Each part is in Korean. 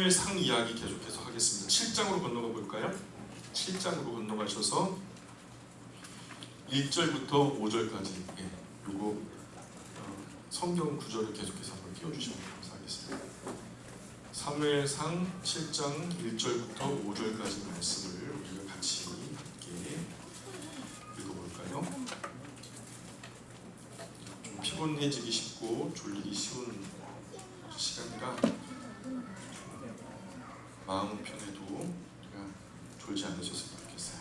사무엘상 이야기 계속해서 하겠습니다. 7장으로 건너가 볼까요? 7장으로 건너가셔서 1절부터 5절까지 요거 성경 구절을 계속해서 한번 띄워주시면 감사하겠습니다. 사무엘상 7장 1절부터 5절까지 말씀을 우리가 같이 함께 읽어볼까요? 좀 피곤해지기 쉽고 졸리기 쉬운 시간이라 마음 편해도 우리가 졸지 않으셨으면 좋겠어요.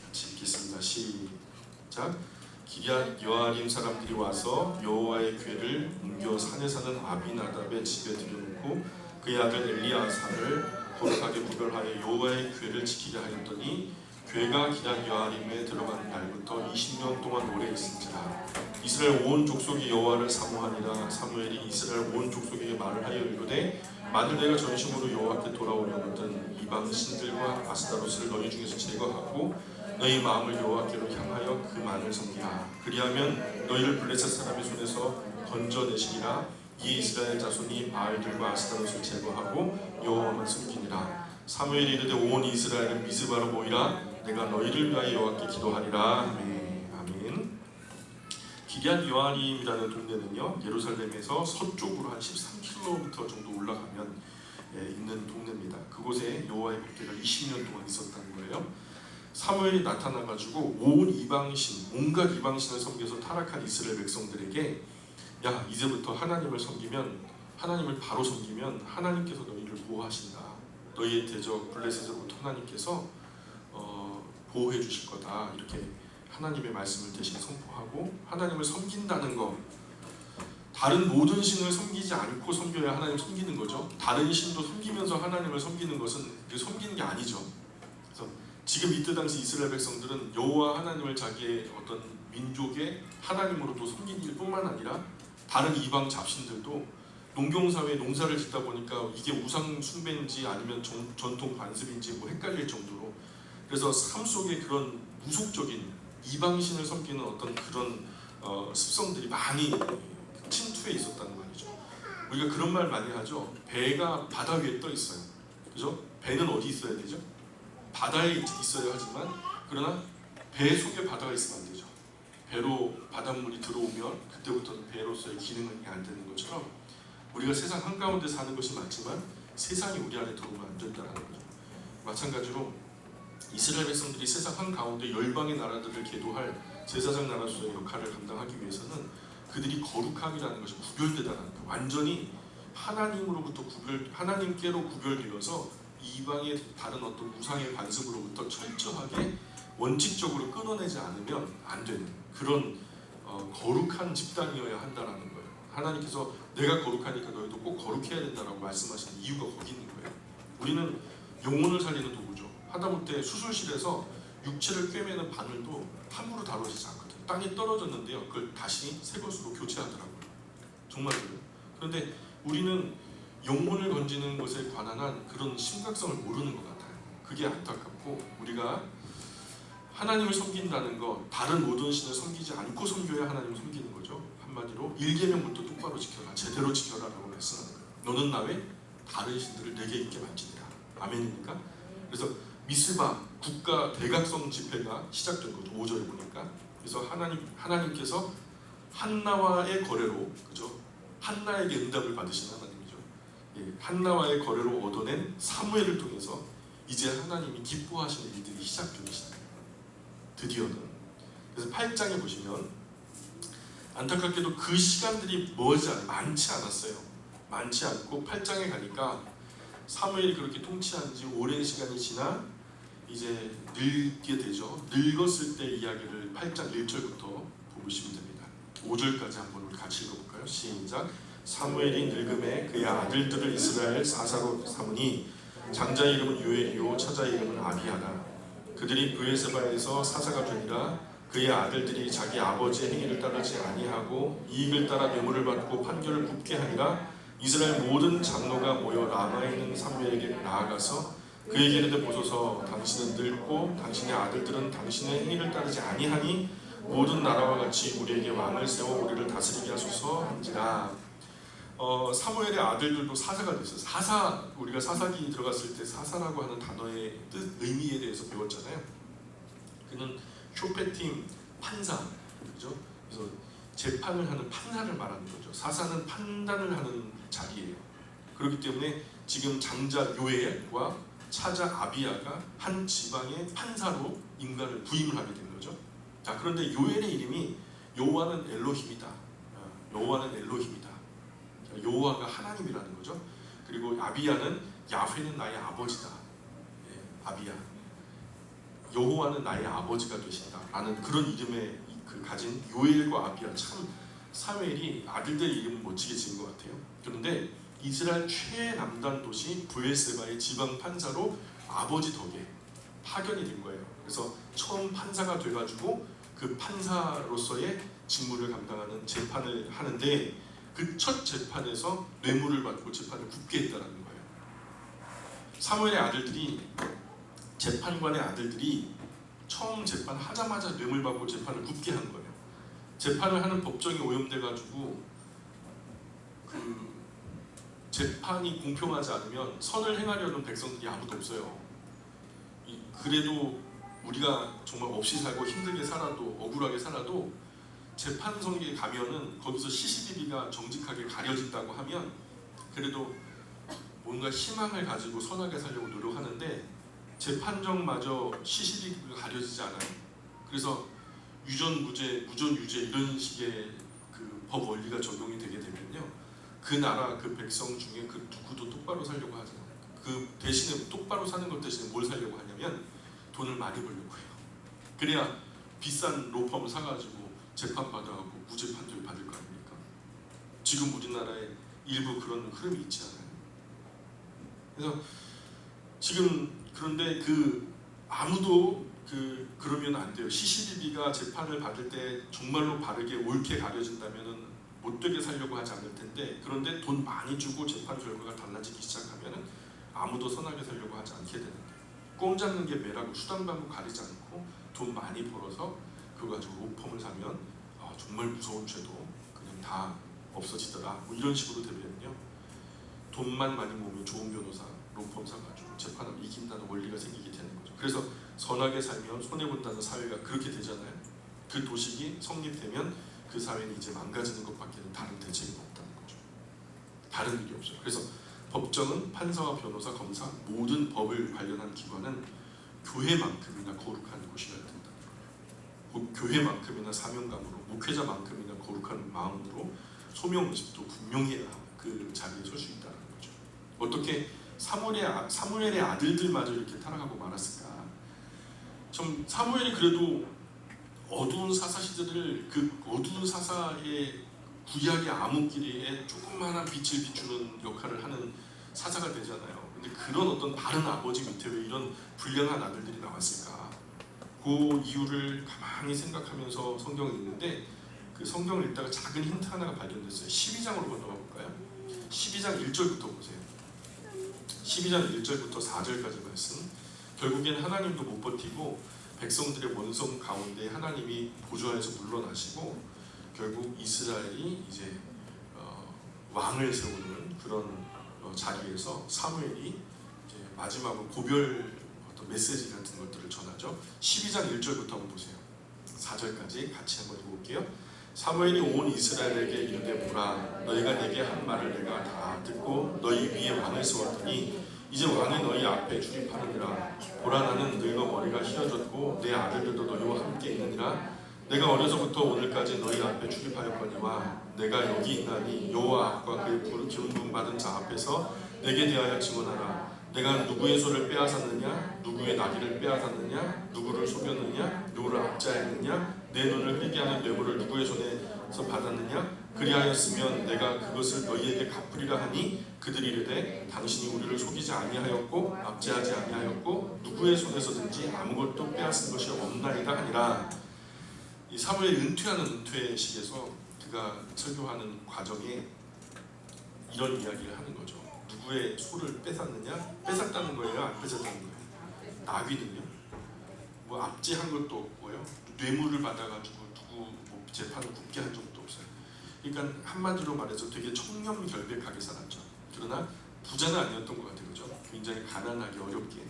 같이 읽겠습니다. 시작. 기럇 여아림 사람들이 와서 여호와의 궤를 옮겨 산에 사는 아비나답의 집에 들여놓고 그의 아들 엘리아사를 거룩하게 구별하여 여호와의 궤를 지키게 하였더니 궤가 기럇 여아림에 들어간 날부터 20년 동안 오래 있은지라. 이스라엘 온 족속이 여호와를 사모하니라. 사무엘이 이스라엘 온 족속에게 말을 하여 이르되 만일 내가 전심으로 여호와께 돌아오려거든 이방 신들과 아스타로스를 너희 중에서 제거하고 너희 마음을 여호와께로 향하여 그만을 섬기라. 그리하면 너희를 블레셋 사람의 손에서 건져내시리라. 이에 이스라엘 자손이 바알들과 아스타롯을 제거하고 여호와만 섬기니라. 사무엘이 이르되 온 이스라엘은 미스바로 모이라. 내가 너희를 위하여 여호와께 기도하리라. 아멘. 기럇 여아림이라는 동네는요, 예루살렘에서 서쪽으로 한 13km 정도 올라가면 있는 동네입니다. 그곳에 여호와의 법궤가 20년 동안 있었다는 거예요. 사무엘이 나타나가지고 온 이방신, 온갖 이방신을 섬겨서 타락한 이스라엘 백성들에게 야, 이제부터 하나님을 섬기면, 하나님을 바로 섬기면 하나님께서 너희를 보호하신다. 너희의 대적 블레셋으로부터 하나님께서 보호해 주실 거다. 이렇게 하나님의 말씀을 대신 선포하고 하나님을 섬긴다는 것, 다른 모든 신을 섬기지 않고 섬겨야 하나님 섬기는 거죠. 다른 신도 섬기면서 하나님을 섬기는 것은 섬기는 게 아니죠. 그래서 지금 이때 당시 이스라엘 백성들은 여호와 하나님을 자기의 어떤 민족의 하나님으로도 섬기길 뿐만 아니라 다른 이방 잡신들도 농경사회에 농사를 짓다 보니까 이게 우상 숭배인지 아니면 전통 관습인지 뭐 헷갈릴 정도로, 그래서 삶 속에 그런 무속적인 이방신을 섬기는 어떤 그런 습성들이 많이 침투해 있었다는 말이죠. 우리가 그런 말 많이 하죠. 배가 바다 위에 떠 있어요. 그죠? 배는 어디 있어야 되죠? 바다에 있어야 하지만, 그러나 배 속에 바다가 있으면 안 되죠. 배로 바닷물이 들어오면 그때부터는 배로서의 기능이 안 되는 것처럼 우리가 세상 한가운데 사는 것이 맞지만 세상이 우리 안에 들어오면 안 된다는 거죠. 마찬가지로 이스라엘 백성들이 세상 한가운데 열방의 나라들을 계도할 제사장 나라로서의 역할을 감당하기 위해서는 그들이 거룩함이라는 것이 구별되다는 거예요. 완전히 하나님으로부터 하나님께로 구별되어서 이방의 다른 어떤 우상의 관습으로부터 철저하게 원칙적으로 끊어내지 않으면 안 되는 그런 거룩한 집단이어야 한다는 거예요. 하나님께서 내가 거룩하니까 너희도 꼭 거룩해야 된다라고 말씀하시는 이유가 거기 있는 거예요. 우리는 영혼을 살리는 도구죠. 하다못해 수술실에서 육체를 꿰매는 바늘도 함부로 다뤄지지 않거든요. 땅에 떨어졌는데요, 그걸 다시 새 것으로 교체하더라고요. 정말 그래요. 그런데 우리는 영혼을 건지는 것에 관한 한 그런 심각성을 모르는 것 같아요. 그게 안타깝고, 우리가 하나님을 섬긴다는 것, 다른 모든 신을 섬기지 않고 섬겨야 하나님을 섬기는 거죠. 한마디로 1계명부터 똑바로 지켜라, 제대로 지켜라 라고 말씀하는 거예요. 너는 나 외 다른 신들을 내게 있게 만지니라. 아멘입니까? 그래서 미스바 국가 대각성 집회가 시작된 거죠. 5절에 보니까. 그래서 하나님께서 한나와의 거래로, 그죠? 한나에게 응답을 받으신 하나님이죠. 한나와의 거래로 얻어낸 사무엘을 통해서 이제 하나님이 기뻐하시는 일들이 시작되기 시작해요. 드디어는. 그래서 8장에 보시면 안타깝게도 그 시간들이 많지 않았어요. 많지 않고 8장에 가니까 사무엘이 그렇게 통치한 지 오랜 시간이 지나 이제 늙게 되죠. 늙었을 때 이야기를 8장 1절부터 보시면 됩니다. 5절까지 한번 우리 같이 읽어볼까요? 시작. 사무엘이 늙음에 그의 아들들을 이스라엘 사사로 삼으니 장자 이름은 요엘이요 처자 이름은 아비야라. 그들이 브에세바에서 사사가 되니라. 그의 아들들이 자기 아버지의 행위를 따르지 아니하고 이익을 따라 뇌물을 받고 판결을 굽게 하니라. 이스라엘 모든 장로가 모여 라마에 있는 사무엘에게 나아가서 그에게 이르되 보소서, 당신은 늙고 당신의 아들들은 당신의 행위를 따르지 아니하니 모든 나라와 같이 우리에게 왕을 세워 우리를 다스리게 하소서 한지라. 사무엘의 아들들도 사사가 됐어요. 사사, 우리가 사사기 들어갔을 때 사사라고 하는 단어의 뜻, 의미에 대해서 배웠잖아요. 그는 쇼페팀 판사, 그죠? 그래서 재판을 하는 판사를 말하는 거죠. 사사는 판단을 하는 자리예요. 그렇기 때문에 지금 장자 요엘과 차자 아비야가 한 지방의 판사로 인간을 부임을 하게 된 거죠. 자, 그런데 요엘의 이름이 여호와는 엘로힘이다. 여호와는 엘로힘이다. 여호와가 하나님이라는 거죠. 그리고 아비야는 야훼는 나의 아버지다. 아비야. 여호와는 나의 아버지가 되신다. 라는 그런 이름의 그 가진 요엘과 아비야, 참 사무엘이 아들들 이름을 멋지게 지은 것 같아요. 그런데 이스라엘 최남단 도시 브엘세바의 지방 판사로 아버지 덕에 파견이 된 거예요. 그래서 처음 판사가 돼가지고 그 판사로서의 직무를 감당하는 재판을 하는데 그 첫 재판에서 뇌물을 받고 재판을 굽게 했다는 거예요. 사무엘의 아들들이, 재판관의 아들들이 처음 재판하자마자 뇌물 받고 재판을 굽게 한 거예요. 재판을 하는 법정이 오염돼가지고 그 재판이 공평하지 않으면 선을 행하려는 백성들이 아무도 없어요. 그래도 우리가 정말 없이 살고 힘들게 살아도, 억울하게 살아도 재판석에 가면은 거기서 CCTV가 정직하게 가려진다고 하면 그래도 뭔가 희망을 가지고 선하게 살려고 노력하는데 재판정마저 CCTV가 가려지지 않아요. 그래서 유전 무죄, 무전 유죄 이런 식의 그 법 원리가 적용이 되게 되면요, 그 나라 그 백성 중에 그 누구도 똑바로 살려고 하지 않아요. 그 대신에 똑바로 사는 것 대신에 뭘 살려고 하냐면 돈을 많이 벌려고 해요. 그래야 비싼 로펌 사가지고 재판 받아갖고 무죄 판결 받을 거 아닙니까? 지금 우리나라에 일부 그런 흐름이 있지 않아요? 그래서 지금 그런데 그 아무도 그러면 안 돼요. CCTV가 재판을 받을 때 정말로 바르게 옳게 가려진다면은 못되게 살려고 하지 않을 텐데, 그런데 돈 많이 주고 재판 결과가 달라지기 시작하면은 아무도 선하게 살려고 하지 않게 되는데, 꽁 잡는 게 매라고 수당받고 가리지 않고 돈 많이 벌어서 그거 가지고 로펌을 사면 정말 무서운 죄도 그냥 다 없어지더라. 뭐 이런 식으로 되면요, 돈만 많이 모으면 좋은 변호사, 로펌 사가지고 재판을 이긴다는 원리가 생기게 되는 거죠. 그래서 선하게 살면 손해본다는 사회가 그렇게 되잖아요. 그 도식이 성립되면 그 사회는 이제 망가지는 것밖에는 다른 대책이 없다는 거죠. 다른 일이 없어요. 그래서 법정은 판사와 변호사, 검사, 모든 법을 관련한 기관은 교회만큼이나 거룩한 곳이어야 된다. 교회만큼이나 사명감으로, 목회자만큼이나 거룩한 마음으로 소명의식도 분명히 그 자리에 설 수 있다는 거죠. 어떻게 사무엘의 아들들마저 이렇게 타락하고 말았을까? 좀 사무엘이 그래도 어두운 사사 시대를, 그 어두운 사사의 구약의 암흑길에 조그마한 빛을 비추는 역할을 하는 사사가 되잖아요. 근데 그런 어떤 바른 아버지 밑에 왜 이런 불량한 아들들이 나왔을까? 그 이유를 가만히 생각하면서 성경을 읽는데, 그 성경을 읽다가 작은 힌트 하나가 발견됐어요. 12장으로 건너가 볼까요? 12장 1절부터 보세요. 12장 1절부터 4절까지 말씀. 결국엔 하나님도 못 버티고 백성들의 원성 가운데 하나님이 보좌에서 물러나시고 결국 이스라엘이 이제 왕을 세우는 그런 자리에서 사무엘이 이제 마지막으로 고별 어떤 메시지 같은 것들을 전하죠. 12장 1절부터 한번 보세요. 4절까지 같이 한번 읽어볼게요. 사무엘이 온 이스라엘에게 이르되 보라, 너희가 내게 한 말을 내가 다 듣고 너희 위에 왕을 세웠더니 이제 왕이 너희 앞에 출입하느니라. 보라, 나는 늙어 머리가 희어졌고 내 아들들도 너희와 함께 있느니라. 내가 어려서부터 오늘까지 너희 앞에 출입하였거니와 내가 여기 있나니 여호와 앞과 그의 기름 부음 받은 자 앞에서 내게 대하여 증언하라. 내가 누구의 소를 빼앗았느냐, 누구의 나귀를 빼앗았느냐, 누구를 속였느냐, 누구를 압제하였느냐, 내 눈을 흐리게 하는 뇌물을 누구의 손에서 받았느냐. 그리하였으면 내가 그것을 너희에게 갚으리라 하니 그들이 이르되 당신이 우리를 속이지 아니하였고 압제하지 아니하였고 누구의 손에서든지 아무것도 빼앗은 것이 없나이다 하니라. 이 사무엘 은퇴하는 은퇴식에서 그가 설교하는 과정에 이런 이야기를 하는 거죠. 누구의 소를 뺏었느냐? 뺏었다는 거예요? 안 뺏었다는 거예요? 나귀는요? 뭐 압제한 것도 없고요. 뇌물을 받아가지고 누구 뭐 재판을 굽게 한 적도 없어요. 그러니까 그러니까 한마디로 말해서 되게 청렴결백하게 살았죠. 그러나 부자는 아니었던 것 같아요. 그죠? 굉장히 가난하게 어렵게,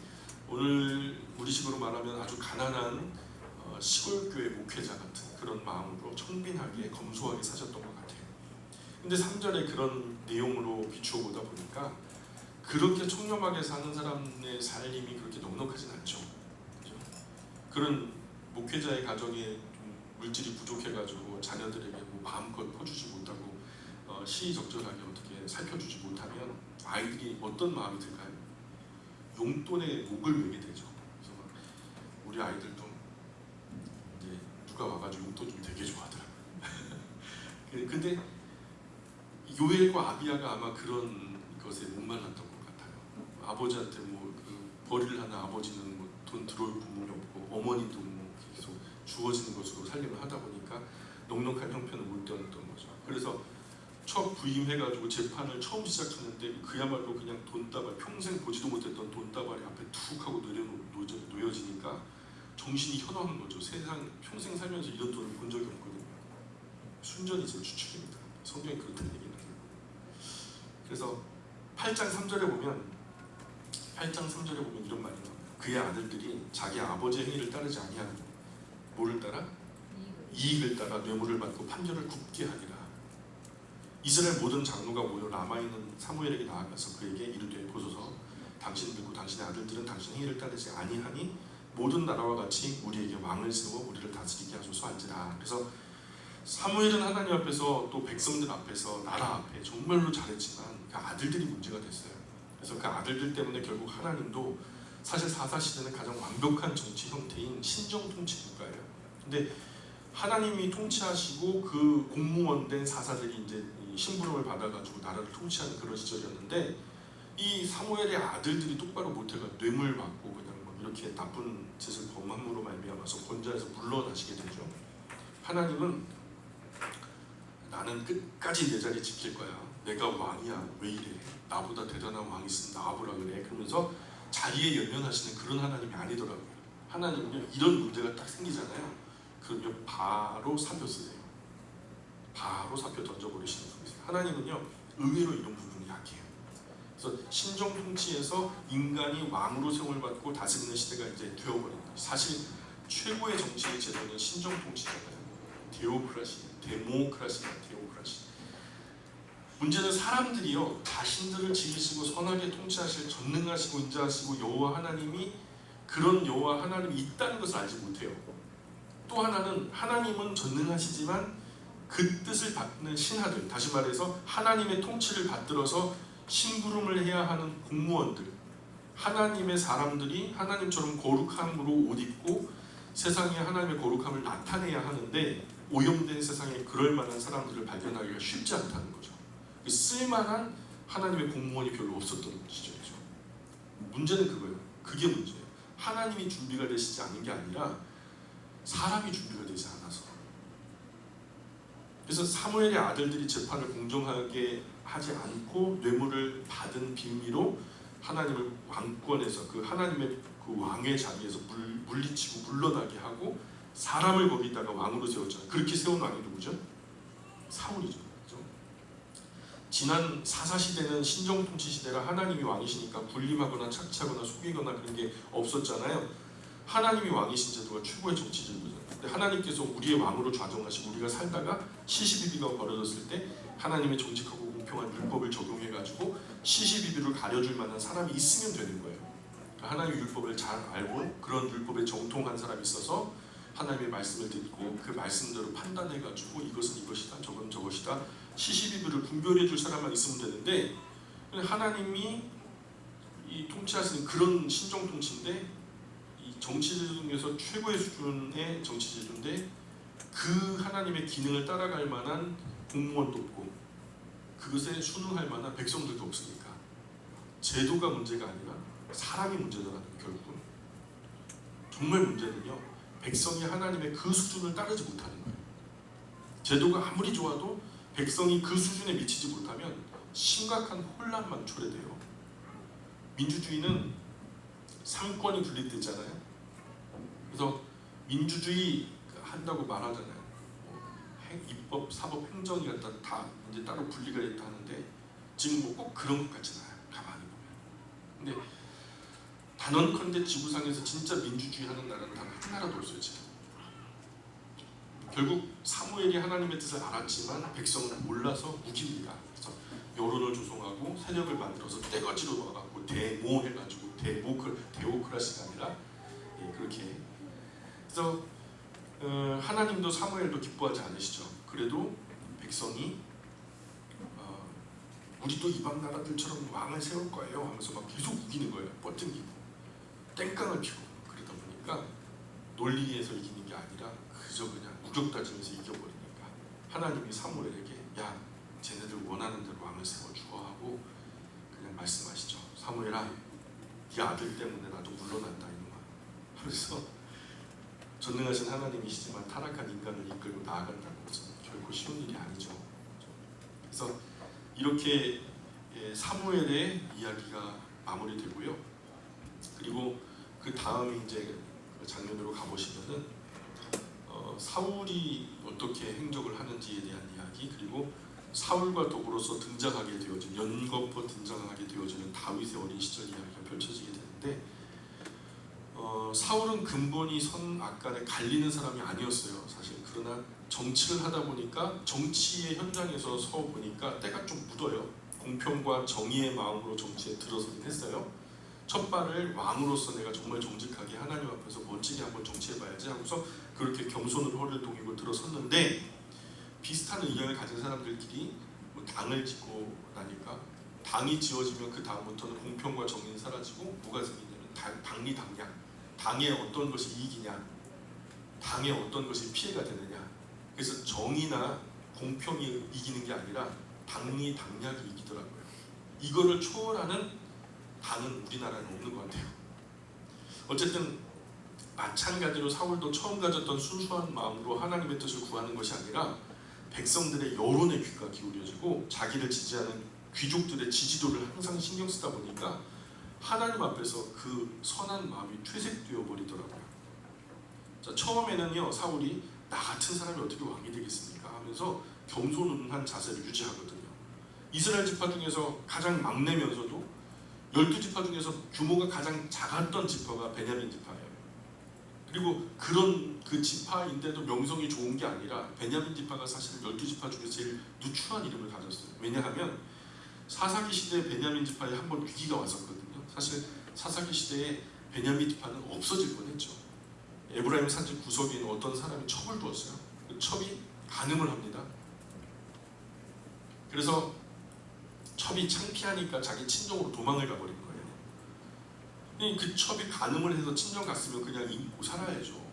오늘 우리식으로 말하면 아주 가난한 시골교회 목회자 같은 그런 마음으로 청빈하게 검소하게 사셨던 것 같아요. 근데 3절에 그런 내용으로 비추어 보다 보니까 그렇게 청렴하게 사는 사람의 삶이 그렇게 넉넉하진 않죠. 그죠? 그런 목회자의 가정에 좀 물질이 부족해가지고 자녀들에게 뭐 마음껏 퍼주지 못하고 시의적절하게 어떻게 살펴주지 못하면 아이들이 어떤 마음이 들까요? 용돈에 목을 매게 되죠. 그래서 막 우리 아이들도 이제 누가 와가지고 용돈 좀 되게 좋아하더라고요. 근데 요엘과 아비야가 아마 그런 것에 목말랐던 것 같아요. 아버지한테 뭐그 벌이를 하는 아버지는 뭐 돈 들어올 구멍이 없고 어머니도 뭐 계속 주어지는 것으로 살림을 하다 보니까 넉넉한 형편을 못 뛰었던 거죠. 그래서 첫 부임해가지고 재판을 처음 시작하는데 그야말로 그냥 돈다발, 평생 보지도 못했던 돈다발이 앞에 툭 하고 놓여지니까 정신이 현황한 거죠. 세상 평생 살면서 이런 돈을 본 적이 없거든요. 순전히 제 추측입니다. 성경이 그렇다는 얘기는. 그래서 8장 3절에 보면 이런 말이 나와요. 그의 아들들이 자기 아버지의 행위를 따르지 아니하고 뭐를 따라? 이익을 따라 뇌물을 받고 판결을 굽게 하리라. 이스라엘 모든 장로가 모여 라마에 있는 사무엘에게 나아가서 그에게 이르되 보소서 당신들과 당신의 아들들은 당신 행위를 따르지 아니하니 모든 나라와 같이 우리에게 왕을 세워 우리를 다스리게 하소서 한지라. 그래서 사무엘은 하나님 앞에서 또 백성들 앞에서 나라 앞에 정말로 잘했지만 그 아들들이 문제가 됐어요. 그래서 그 아들들 때문에 결국 하나님도 사실 사사시대는 가장 완벽한 정치 형태인 신정통치 국가예요. 근데 하나님이 통치하시고 그 공무원 된 사사들이 이제 심부름을 받아가지고 나라를 통치하는 그런 시절이었는데 이 사무엘의 아들들이 똑바로 못해가 뇌물 받고 그냥 뭐 이렇게 나쁜 짓을 범함으로 말미암아서 권좌에서 물러나시게 되죠. 하나님은 나는 끝까지 내 자리 지킬 거야. 내가 왕이야. 왜 이래? 나보다 대단한 왕이 있으면 나와보라 그래. 그러면서 자리에 연연하시는 그런 하나님이 아니더라고요. 하나님은요 이런 문제가 딱 생기잖아요. 그러면 바로 사표 쓰세요. 바로 사표 던져버리시는 분이세요. 하나님은요 의외로 이런 부분이 약해요. 그래서 신정 통치에서 인간이 왕으로 세움을 받고 다스리는 시대가 이제 되어버린 거예요. 사실 최고의 정치의 제도는 신정 통치잖아요. 데모크라시야. 문제는 사람들이요 자신들을 지키시고 선하게 통치하실 전능하시고 인자하시고 여호와 하나님이 그런 여호와 하나님이 있다는 것을 알지 못해요. 또 하나는 하나님은 전능하시지만 그 뜻을 받는 신하들, 다시 말해서 하나님의 통치를 받들어서 심부름을 해야 하는 공무원들, 하나님의 사람들이 하나님처럼 거룩함으로 옷 입고 세상에 하나님의 거룩함을 나타내야 하는데 오염된 세상에 그럴 만한 사람들을 발견하기가 쉽지 않다는 거죠. 쓸만한 하나님의 공무원이 별로 없었던 시절이죠. 문제는 그거예요. 그게 문제예요. 하나님이 준비가 되시지 않은 게 아니라 사람이 준비가 되지 않아서. 그래서 사무엘의 아들들이 재판을 공정하게 하지 않고 뇌물을 받은 빌미로 하나님을 왕권에서 그 하나님의 그 왕의 자리에서 물리치고 물러나게 하고 사람을 거기다가 왕으로 세웠잖아요. 그렇게 세운 왕이 누구죠? 사울이죠. 지난 사사시대는 신정통치 시대라 하나님이 왕이시니까 군림하거나 착취하거나 속이거나 그런 게 없었잖아요. 하나님이 왕이신 제도가 최고의 정치제도잖아요. 근데 하나님께서 우리의 왕으로 좌정하시고 우리가 살다가 시시비비가 벌어졌을 때 하나님의 정직하고 공평한 율법을 적용해가지고 시시비비를 가려줄 만한 사람이 있으면 되는 거예요. 하나님의 율법을 잘 알고 그런 율법에 정통한 사람이 있어서 하나님의 말씀을 듣고 그 말씀대로 판단해가지고 이것은 이것이다, 저건 저것이다 시시비비를 분별해줄 사람만 있으면 되는데 하나님이 이 통치하시는 그런 신정통치인데 이 정치제도 중에서 최고의 수준의 정치제도인데 그 하나님의 기능을 따라갈 만한 공무원도 없고 그것에 순응할 만한 백성들도 없으니까 제도가 문제가 아니라 사람이 문제더라고요. 결국은 정말 문제는요 백성이 하나님의 그 수준을 따르지 못하는 거예요. 제도가 아무리 좋아도 백성이 그 수준에 미치지 못하면 심각한 혼란만 초래돼요. 민주주의는 상권이 분립되잖아요. 그래서 민주주의 한다고 말하잖아요. 입법, 사법, 행정이 갖다 다 이제 따로 분리가 됐다 하는데 지금 뭐 꼭 그런 것 같진 않아요. 가만히 보면. 근데 단언컨대 지구상에서 진짜 민주주의 하는 나라는 단 한 나라도 없어요 지금. 결국 사무엘이 하나님의 뜻을 알았지만 백성은 몰라서 우깁니다. 그래서 여론을 조성하고 세력을 만들어서 떼거지로 와갖고 데모해가지고 데오크라시가 아니라 그렇게. 그래서 하나님도 사무엘도 기뻐하지 않으시죠. 그래도 백성이 우리도 이방 나라들처럼 왕을 세울 거예요 하면서 막 계속 우기는 거예요. 뻗ting기고 땡깡을 피고. 그러다 보니까 논리에서 이기는 게 아니라 그저 그냥 우격다짐에서 이겨버리니까 하나님이 사무엘에게 야 쟤네들 원하는 대로 왕을 세워주어 하고 그냥 말씀하시죠. 사무엘아 네 아들 때문에 나도 물러난다 이놈아. 그래서 전능하신 하나님이시지만 타락한 인간을 이끌고 나아간다는 것은 결코 쉬운 일이 아니죠. 그래서 이렇게 사무엘의 이야기가 마무리되고요. 그리고 그 다음에 이제 장면으로 가보시면은 사울이 어떻게 행적을 하는지에 대한 이야기, 그리고 사울과 더불어서 등장하게 되어진 연거푸 등장하게 되어지는 다윗의 어린 시절 이야기가 펼쳐지게 되는데 사울은 근본이 선악간에 갈리는 사람이 아니었어요 사실. 그러나 정치를 하다 보니까 정치의 현장에서 서 보니까 때가 좀 묻어요. 공평과 정의의 마음으로 정치에 들어서긴 했어요. 첫 발을 왕으로서 내가 정말 정직하게 하나님 앞에서 멋지게 한번 정치해봐야지 하고서 그렇게 겸손으로 허리를 동이고 들어섰는데 비슷한 의견을 가진 사람들끼리 뭐 당을 짓고 나니까 당이 지어지면 그 다음부터는 공평과 정의는 사라지고 뭐가 생기냐면 당리당략, 당의 어떤 것이 이익이냐, 당의 어떤 것이 피해가 되느냐. 그래서 정의나 공평이 이기는 게 아니라 당리당략이 이기더라고요. 이거를 초월하는 당은 우리나라는 없는 것 같아요. 어쨌든 마찬가지로 사울도 처음 가졌던 순수한 마음으로 하나님의 뜻을 구하는 것이 아니라 백성들의 여론에 귀가 기울여지고 자기를 지지하는 귀족들의 지지도를 항상 신경 쓰다 보니까 하나님 앞에서 그 선한 마음이 퇴색되어 버리더라고요. 자, 처음에는요 사울이 나 같은 사람이 어떻게 왕이 되겠습니까 하면서 겸손한 자세를 유지하거든요. 이스라엘 지파 중에서 가장 막내면서도 12지파 중에서 규모가 가장 작았던 지파가 베냐민 지파예요. 그리고 그런 그 지파인데도 명성이 좋은 게 아니라 베냐민 지파가 사실 12지파 중에서 제일 누추한 이름을 가졌어요. 왜냐하면 사사기 시대에 베냐민 지파에 한번 위기가 왔었거든요. 사실 사사기 시대에 베냐민 지파는 없어질 뻔했죠. 에브라임 산지 구석에 있는 어떤 사람이 첩을 두었어요. 그 첩이 간음을 합니다. 그래서 첩이 창피하니까 자기 친정으로 도망을 가버린 거예요. 그 첩이 간음을 해서 친정 갔으면 그냥 잊고 살아야죠.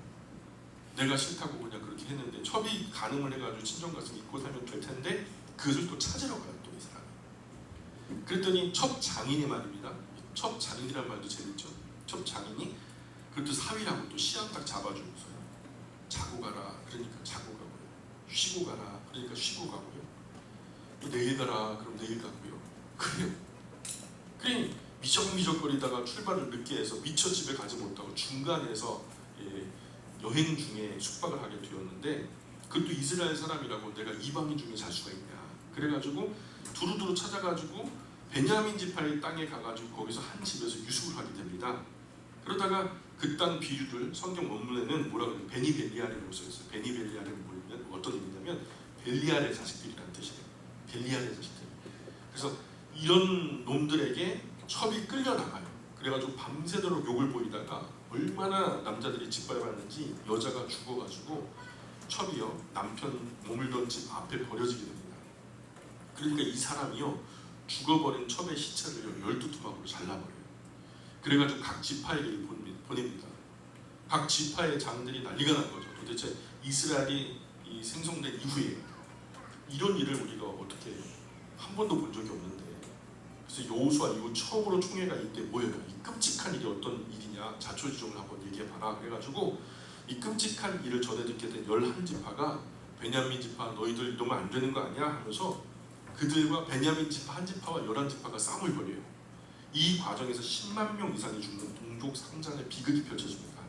내가 싫다고 그냥 그렇게 했는데 첩이 간음을 해가지고 친정 갔으면 잊고 살면 될 텐데 그것을 또 찾으러 가요 또 이 사람이. 그랬더니 첩 장인이 말입니다. 첩 장인이란 말도 재밌죠. 첩 장인이 그것도 사위라고 또 시암 딱 잡아주고서요. 자고 가라 그러니까 자고 가고요. 쉬고 가라 그러니까 쉬고 가고요. 또 내일 가라 그럼 내일 가고요. 그래요. 그러니 미적미적거리다가 출발을 늦게 해서 미처 집에 가지 못하고 중간에서 여행 중에 숙박을 하게 되었는데 그것도 이스라엘 사람이라고 내가 이방인 중에 잘 수가 있냐. 그래가지고 두루두루 찾아가지고 베냐민 지파의 땅에 가가지고 거기서 한 집에서 유숙을 하게 됩니다. 그러다가 그 땅 비유를 성경 원문에는 뭐라고 하냐면 베니벨리알이라고 써있어요. 베니벨리알은 뭐냐면 어떤 의미냐면 벨리알의 자식들이라는 뜻이에요. 벨리알의 자식들. 그래서 이런 놈들에게 첩이 끌려나가요. 그래가지고 밤새도록 욕을 보이다가 얼마나 남자들이 짓밟았는지 여자가 죽어가지고 첩이요 남편 머물던 집 앞에 버려지게 됩니다. 그러니까 이 사람이요 죽어버린 첩의 시체를 12토막으로 잘라버려요. 그래가지고 각 지파에게 보냅니다. 각 지파의 장들이 난리가 난 거죠. 도대체 이스라엘이 생성된 이후에 이런 일을 우리가 어떻게 한 번도 본 적이 없는데, 그래서 여호수아 이후 처음으로 총회가 이때 모여요. 이 끔찍한 일이 어떤 일이냐 자초지종을 한번 얘기해봐라. 그래가지고 이 끔찍한 일을 전해 듣게 된 11지파가 베냐민 지파 너희들 이러면 안 되는 거 아니야 하면서 그들과 베냐민 지파 한 지파와 11지파가 싸움을 벌여요. 이 과정에서 10만 명 이상이 죽는 동족상장의 비극이 펼쳐집니다.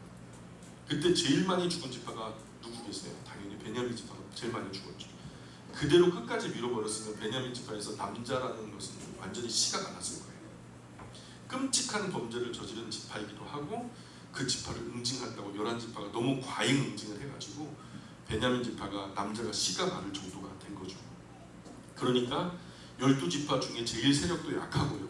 그때 제일 많이 죽은 지파가 누구겠어요? 당연히 베냐민 지파가 제일 많이 죽었죠. 그대로 끝까지 밀어버렸으면 베냐민 지파에서 남자라는 것은 완전히 씨가 나갔을 거예요. 끔찍한 범죄를 저지른 지파이기도 하고 그 지파를 응징한다고 11지파가 너무 과잉 응징을 해가지고 베냐민 지파가 남자가 씨가 마를 정도가 된 거죠. 그러니까 12지파 중에 제일 세력도 약하고요.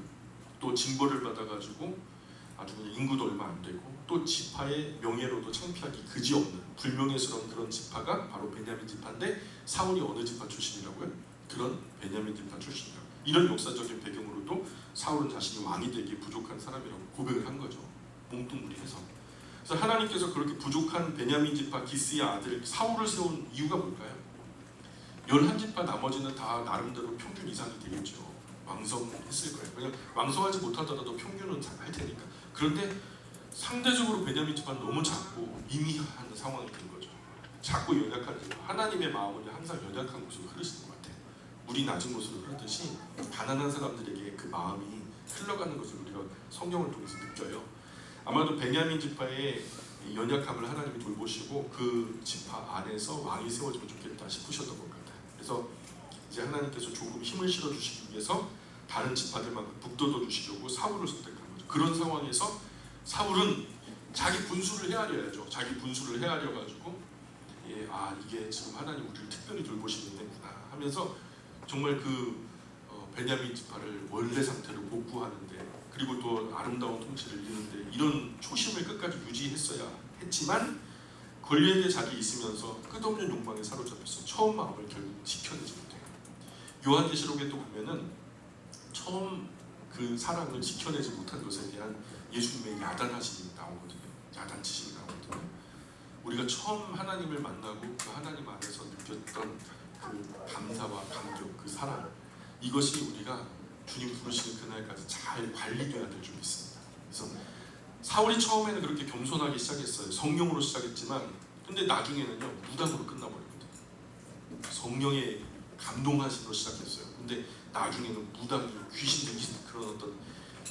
또 징벌을 받아가지고 아주 그냥 인구도 얼마 안 되고 또 지파의 명예로도 창피하기 그지없는 불명예스러운 그런 지파가 바로 베냐민 지파인데 사울이 어느 지파 출신이라고요? 그런 베냐민 지파 출신이라고. 이런 역사적인 배경으로도 사울은 자신이 왕이 되기에 부족한 사람이라고 고백을 한 거죠. 몽뚱그리해서. 그래서 하나님께서 그렇게 부족한 베냐민 지파 기스의 아들 사울을 세운 이유가 뭘까요? 11지파 나머지는 다 나름대로 평균 이상이 되겠죠. 왕성했을 거예요. 왜냐면 왕성하지 못하더라도 평균은 할 테니까. 그런데 상대적으로 베냐민 지파는 너무 작고 미미한 상황이 된 거죠. 작고 연약하지. 하나님의 마음은 항상 연약한 곳으로 흐르시는 것 같아요. 물이 낮은 곳으로 흐르듯이 가난한 사람들에게 그 마음이 흘러가는 것을 우리가 성경을 통해서 느껴요. 아마도 베냐민 지파의 연약함을 하나님이 돌보시고 그 지파 안에서 왕이 세워지면 좋겠다 싶으셨던 것 같아요. 그래서 이제 하나님께서 조금 힘을 실어주시기 위해서 다른 지파들만큼 북돋워 주시려고 사울을 선택한 거죠. 그런 상황에서 사울은 자기 분수를 헤아려야죠. 자기 분수를 헤아려가지고 이게 지금 하나님 우리를 특별히 돌보시는 데구나 하면서 정말 그 베냐민 지파를 원래 상태로 복구하는데 그리고 또 아름다운 통치를 이루는데 이런 초심을 끝까지 유지했어야 했지만 권력에 자기 있으면서 끝없는 욕망에 사로잡혀서 처음 마음을 결국 지켜내지 못해요. 요한계시록에 또 보면은 처음 그 사랑을 지켜내지 못한 것에 대한 예수님의 야단하심이 나오거든요. 야단치심이 나오거든요. 우리가 처음 하나님을 만나고 그 하나님 안에서 느꼈던 그 감사와 감격, 그 사랑, 이것이 우리가 주님 부르시는 그날까지 잘 관리돼야 될 줄 믿습니다. 그래서 사울이 처음에는 그렇게 겸손하게 시작했어요. 성령으로 시작했지만 근데 나중에는요 무당으로 끝나버리거든요. 성령의 감동하심으로 시작했어요. 근데 나중에는 무당이 귀신 들리는 그런 어떤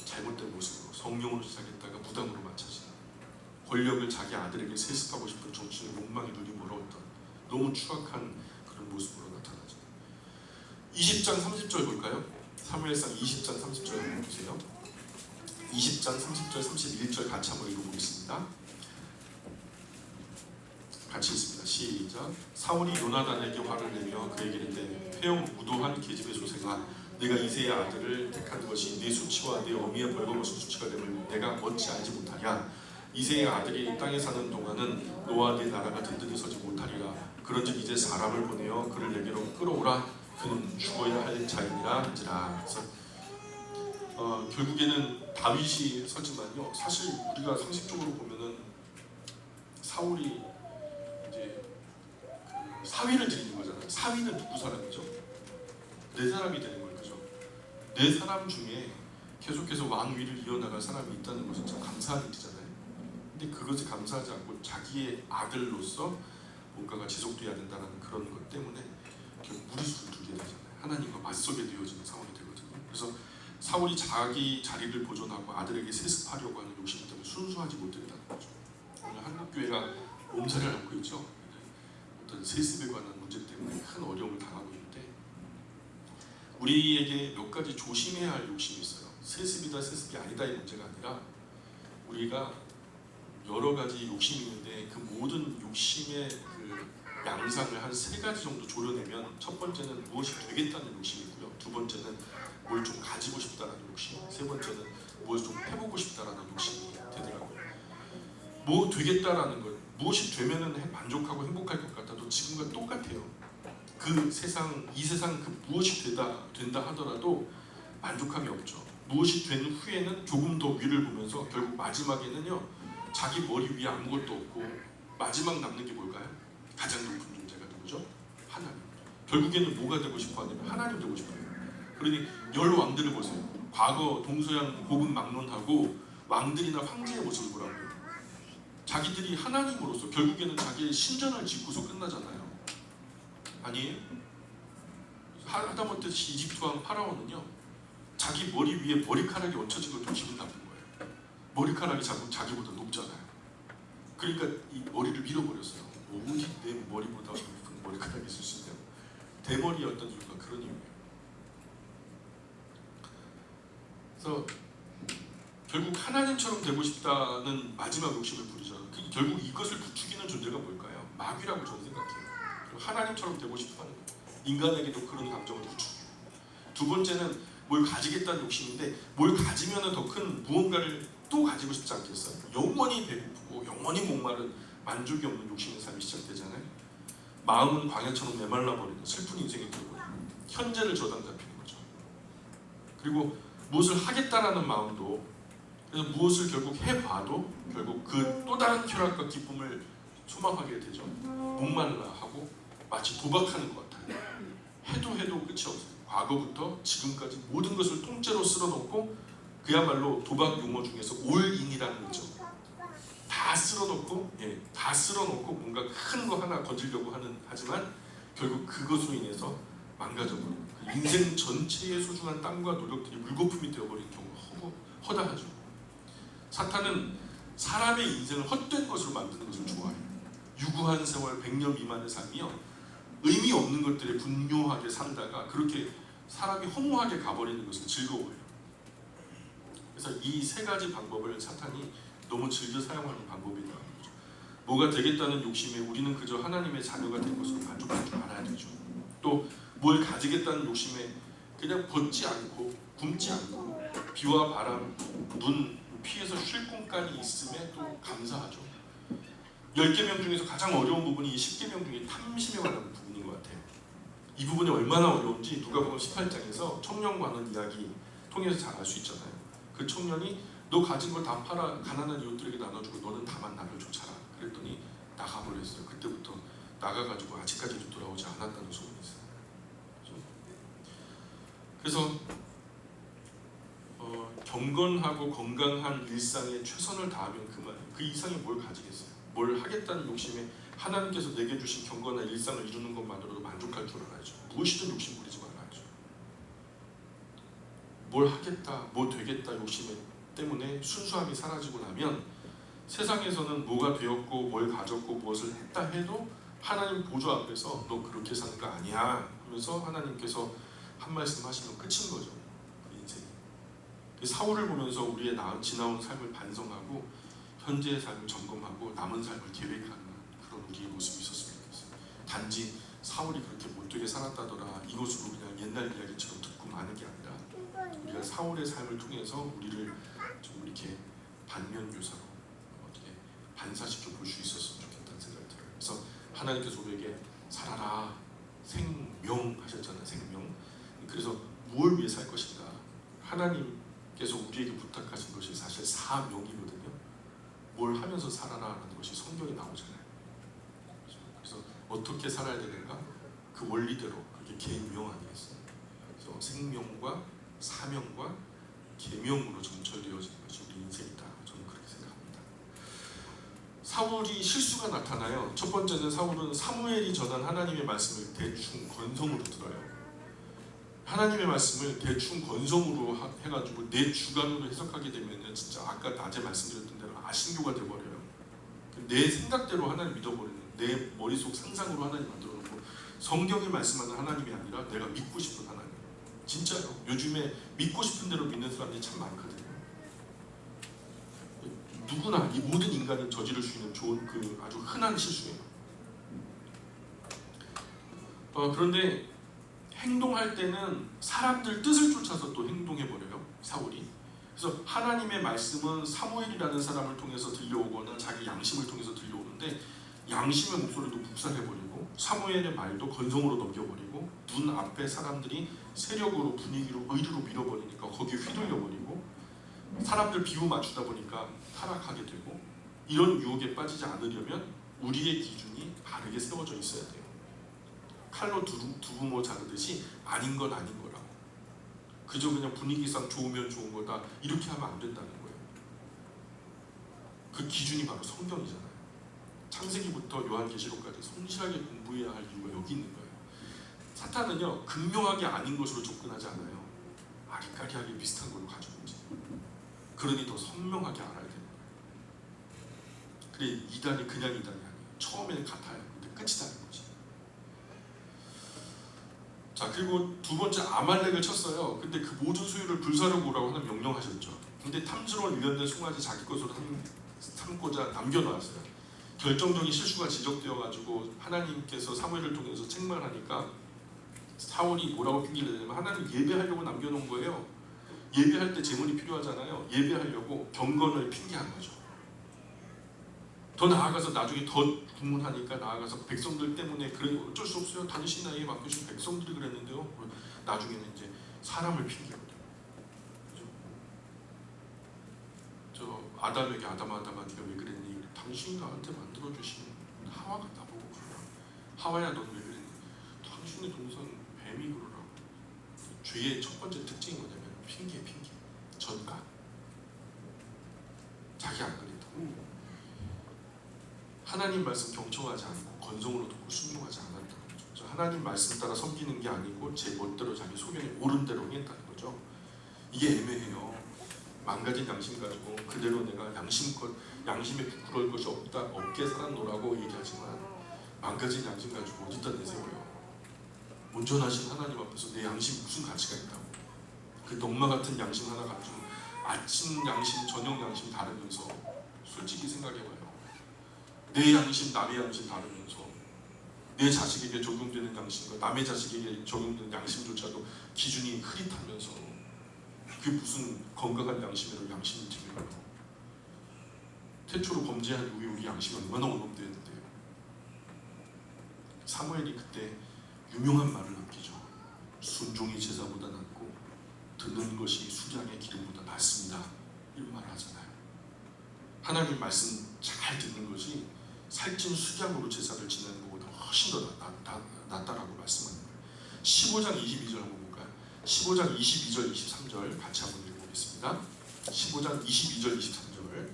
잘못된 모습으로 성령으로 시작했다가 무당으로 맞춰지는, 권력을 자기 아들에게 세습하고 싶은 정치의 욕망이 눈이 멀어왔던 너무 추악한 그런 모습으로 나타나죠. 20장 30절 볼까요? 사무엘상 20장 30절 한번 보세요. 20장 30절 31절 같이 한번 읽어보겠습니다. 같이 읽습니다. 시작. 사울이 요나단에게 화를 내며 그에게 이르되 회용 무도한 계집의 소생아, 내가 이새의 아들을 택한 것이 네 수치와 네 어미의 벌거벗은 수치가 됨을 내가 어찌 알지 못하냐. 이새의 아들이 이 땅에 사는 동안은 너와 네 나라가 든든히 서지 못하리라. 그런즉 이제 사람을 보내어 그를 내게로 끌어오라. 그는 죽어야 할 자이니라 한지라. 그래서 결국에는 다윗이 서지만요. 사실 우리가 상식적으로 보면은 사울이 이제 그 사위를 드리는 거잖아요. 사위는 누구 사람이죠? 네 사람이 되는 거예요, 그죠? 네 사람 중에 계속해서 왕위를 이어나갈 사람이 있다는 것은 참 감사한 일이잖아요. 근데 그것을 감사하지 않고 자기의 아들로서 뭔가가 지속돼야 된다는 그런 것 때문에 무리수를 두게 되잖아요. 하나님과 맞서게 되어지는 상황이 되거든요. 그래서 사울이 자기 자리를 보존하고 아들에게 세습하려고 하는 욕심 때문에 순수하지 못했다는 거죠. 오늘 한국 교회가 몸살을 앓고 있죠. 어떤 세습에 관한 문제 때문에 큰 어려움을 당하고 있는데 우리에게 몇 가지 조심해야 할 욕심이 있어요. 세습이다 세습이 아니다의 문제가 아니라 우리가 여러 가지 욕심이 있는데 그 모든 욕심의 그 양상을 한 3가지 정도 조려내면 첫 번째는 무엇이 되겠다는 욕심이 있고요. 두 번째는 뭘 좀 가지고 싶다는 욕심, 세 번째는 뭘 좀 해보고 싶다는 욕심이 되더라고요. 뭐 되겠다라는 것, 무엇이 되면은 만족하고 행복할 것 같아도 지금과 똑같아요. 그 세상, 이 세상 그 무엇이 된다 하더라도 만족함이 없죠. 무엇이 된 후에는 조금 더 위를 보면서 결국 마지막에는요 자기 머리 위에 아무것도 없고 마지막 남는 게 뭘까요? 가장 높은 존재가 누구죠? 하나님. 결국에는 뭐가 되고 싶어 하냐면 하나님 되고 싶어요. 그러니 10왕들을 보세요. 과거 동서양 고분 막론하고 왕들이나 황제의 모습을 보라고요. 자기들이 하나님으로서 결국에는 자기의 신전을 짓고서 끝나잖아요. 아니에요? 하다못해 이집트 왕 파라오는요 자기 머리 위에 머리카락이 얹혀진 것도 기분 나쁜 거예요. 머리카락이 자기보다 높잖아요. 그러니까 이 머리를 밀어버렸어요. 어디 내 머리보다 높은 머리카락이 있을 수 있네요. 대머리였던 이유가 그런 이유예요. 그래서 결국 하나님처럼 되고 싶다는 마지막 욕심을 부리죠. 결국 이것을 부추기는 존재가 뭘까요? 마귀라고 저는 생각해요. 하나님처럼 되고 싶어하는 거예요. 인간에게도 그런 감정을 부추기고. 두 번째는 뭘 가지겠다는 욕심인데, 뭘 가지면 더 큰 무언가를 또 가지고 싶지 않겠어요? 영원히 배고프고 영원히 목마른 만족이 없는 욕심의 삶이 시작되잖아요. 마음은 광야처럼 메말라버리는 슬픈 인생이 되고 현재를 저당 잡히는 거죠. 그리고 무엇을 하겠다라는 마음도, 그래서 무엇을 결국 해봐도 결국 그 또 다른 쾌락과 기쁨을 소망하게 되죠. 목말라 하고 마치 도박하는 것 같아요. 해도 끝이 없어요. 과거부터 지금까지 모든 것을 통째로 쓸어놓고, 그야말로 도박 용어 중에서 올인이라는 거죠. 다 쓸어놓고, 다 쓸어놓고 뭔가 큰 거 하나 건지려고 하지만 결국 그것으로 인해서 망가져버리고 인생 전체의 소중한 땀과 노력들이 물거품이 되어버리는 경우가 허다하죠. 사탄은 사람의 인생을 헛된 것으로 만드는 것을 좋아해요. 유구한 세월 100년 미만의 삶이요, 의미 없는 것들에 분노하게 살다가 그렇게 사람이 허무하게 가버리는 것을 즐거워해요. 그래서 이 세 가지 방법을 사탄이 너무 즐겨 사용하는 방법이라는 거죠. 뭐가 되겠다는 욕심에 우리는 그저 하나님의 자녀가 된 것으로 만족할 줄 알아야 되죠. 또 뭘 가지겠다는 욕심에 그냥 벗지 않고 굶지 않고 비와 바람, 눈 피해서 쉴 공간이 있음에 또 감사하죠. 10계명 중에서 가장 어려운 부분이 이 10계명 중에 탐심에 관한 부분인 것 같아요. 이 부분이 얼마나 어려운지 누가복음 18장에서 청년과 하는 이야기 통해서 잘 알 수 있잖아요. 그 청년이 너 가진 걸 다 팔아 가난한 이웃들에게 나눠주고 너는 다만 나를 쫓아라 그랬더니 나가버렸어요. 그때부터 나가가지고 아직까지도 돌아오지 않았다는 소문이 있어요. 그래서 경건하고 건강한 일상에 최선을 다하면 그만, 그 이상이 뭘 가지겠어요. 뭘 하겠다는 욕심에 하나님께서 내게 주신 경건한 일상을 이루는 것만으로도 만족할 줄 알아야죠. 무엇이든 욕심 부리지 말아야죠. 뭘 하겠다, 뭐 되겠다 욕심 때문에 순수함이 사라지고 나면 세상에서는 뭐가 되었고 뭘 가졌고 무엇을 했다 해도 하나님 보좌 앞에서 너 그렇게 사는 거 아니야 하면서 하나님께서 한 말씀 하시면 끝인 거죠. 그 인생이. 사울을 보면서 우리의 지나온 삶을 반성하고 현재의 삶을 점검하고 남은 삶을 계획하는 그런 우리의 모습이 있었으면 좋겠어요. 단지 사울이 그렇게 못되게 살았다더라 이것으로 그냥 옛날 이야기처럼 듣고 마는 게 아니라 우리가 사울의 삶을 통해서 우리를 좀 이렇게 반면교사로 어떻게 반사시켜 볼 수 있었으면 좋겠다는 생각이 들어요. 그래서 하나님께서 우리에게 살아라 생명 하셨잖아요. 생명. 그래서 뭘 위해 살 것인가, 하나님께서 우리에게 부탁하신 것이 사실 사명이거든요. 뭘 하면서 살아라라는 것이 성경에 나오잖아요. 그래서 어떻게 살아야 되는가, 그 원리대로 그게 계명 아니겠어요. 그래서 생명과 사명과 계명으로 점철되어지는 것이 우리 인생이다. 저는 그렇게 생각합니다. 사울이 실수가 나타나요. 첫 번째는 사울은 사무엘이 전한 하나님의 말씀을 대충 건성으로 들어요. 하나님의 말씀을 대충 건성으로 해가지고 내 주관으로 해석하게 되면 진짜 아까 낮에 말씀드렸던 대로 아신교가 되어버려요. 내 생각대로 하나님 믿어버리는, 내 머릿속 상상으로 하나님 만들어놓고 성경이 말씀하는 하나님이 아니라 내가 믿고 싶은 하나님. 진짜요. 요즘에 믿고 싶은 대로 믿는 사람들이 참 많거든요. 누구나 이 모든 인간이 저지를 수 있는 좋은 그 아주 흔한 실수예요. 그런데 행동할 때는 사람들 뜻을 쫓아서 또 행동해버려요. 사울이. 그래서 하나님의 말씀은 사무엘이라는 사람을 통해서 들려오거나 자기 양심을 통해서 들려오는데 양심의 목소리도 묵살해버리고 사무엘의 말도 건성으로 넘겨버리고 눈앞에 사람들이 세력으로 분위기로 의리로 밀어버리니까 거기에 휘둘려버리고 사람들 비유 맞추다 보니까 타락하게 되고, 이런 유혹에 빠지지 않으려면 우리의 기준이 바르게 세워져 있어야 돼요. 칼로 두부모 자르듯이 아닌 건 아닌 거라고, 그저 그냥 분위기상 좋으면 좋은 거다 이렇게 하면 안 된다는 거예요. 그 기준이 바로 성경이잖아요. 창세기부터 요한계시록까지 성실하게 공부해야 할 이유가 여기 있는 거예요. 사탄은요 극명하게 아닌 것으로 접근하지 않아요. 아리까리하게 비슷한 걸로 가지고 오지. 그러니 더 선명하게 알아야 되는 거예요. 그래 이단이 그냥 이단이 아니에요. 처음에는 같아요. 근데 끝이 다른 거지. 자, 그리고 두 번째 아말렉을 쳤어요. 근데 그 모든 소유를 불사르고 오라고 하나님 명령하셨죠. 근데 탐스러운 일련된 송아지 자기 것으로 삼고자 남겨놓았어요. 결정적인 실수가 지적되어가지고 하나님께서 사무엘을 통해서 책망하니까 사울이 뭐라고 핑계를 대냐면 하나님 예배하려고 남겨놓은 거예요. 예배할 때 제물이 필요하잖아요. 예배하려고 경건을 핑계한 거죠. 더 나아가서 나중에 더 분문하니까 나아가서 백성들 때문에 그래 어쩔 수 없어요. 당신 나이에 맡겨준 백성들이 그랬는데요. 나중에는 이제 사람을 핑계거든요. 저 아담에게 아담아 네가 왜 그랬니? 당신이 나한테 만들어주신 하와가 나보고 그러라. 하와야 넌 왜 그랬니? 당신의 동선 뱀이 그러라고. 죄의 첫 번째 특징이 뭐냐면 핑계. 전가. 자기 안 그랬다고. 하나님 말씀 경청하지 않고 건성으로 듣고 순종하지 않았다는 거죠. 하나님 말씀 따라 섬기는 게 아니고 제 멋대로 자기 소견이 옳은 대로 했다는 거죠. 이게 애매해요. 망가진 양심 가지고 그대로 내가 양심에 부끄러울 것이 없게 살았노라고 얘기하지만 망가진 양심 가지고 어디다 내세워요. 온전하신 하나님 앞에서 내 양심 무슨 가치가 있다고. 그 넉마 같은 양심 하나 가지고 아침 양심, 저녁 양심 다르면서 솔직히 생각해봐요. 내 양심, 남의 양심 다르면서 내 자식에게 적용되는 양심과 남의 자식에게 적용되는 양심조차도 기준이 흐릿하면서 그게 무슨 건강한 양심으로 양심이 들려요. 태초로 범죄한 이후에 우리 양심이 얼마나 오염되었는데요. 사무엘이 그때 유명한 말을 남기죠. 순종이 제사보다 낫고 듣는 것이 수량의 기름보다 낫습니다. 이런 말을 하잖아요. 하나님 말씀 잘 듣는 것이 살찐 수량으로 제사를 지내는 것보다 훨씬 더 낫다라고 말씀하는 거예요. 15장 22절 한번 볼까요? 15장 22절 23절 같이 한번 읽어보겠습니다. 15장 22절 23절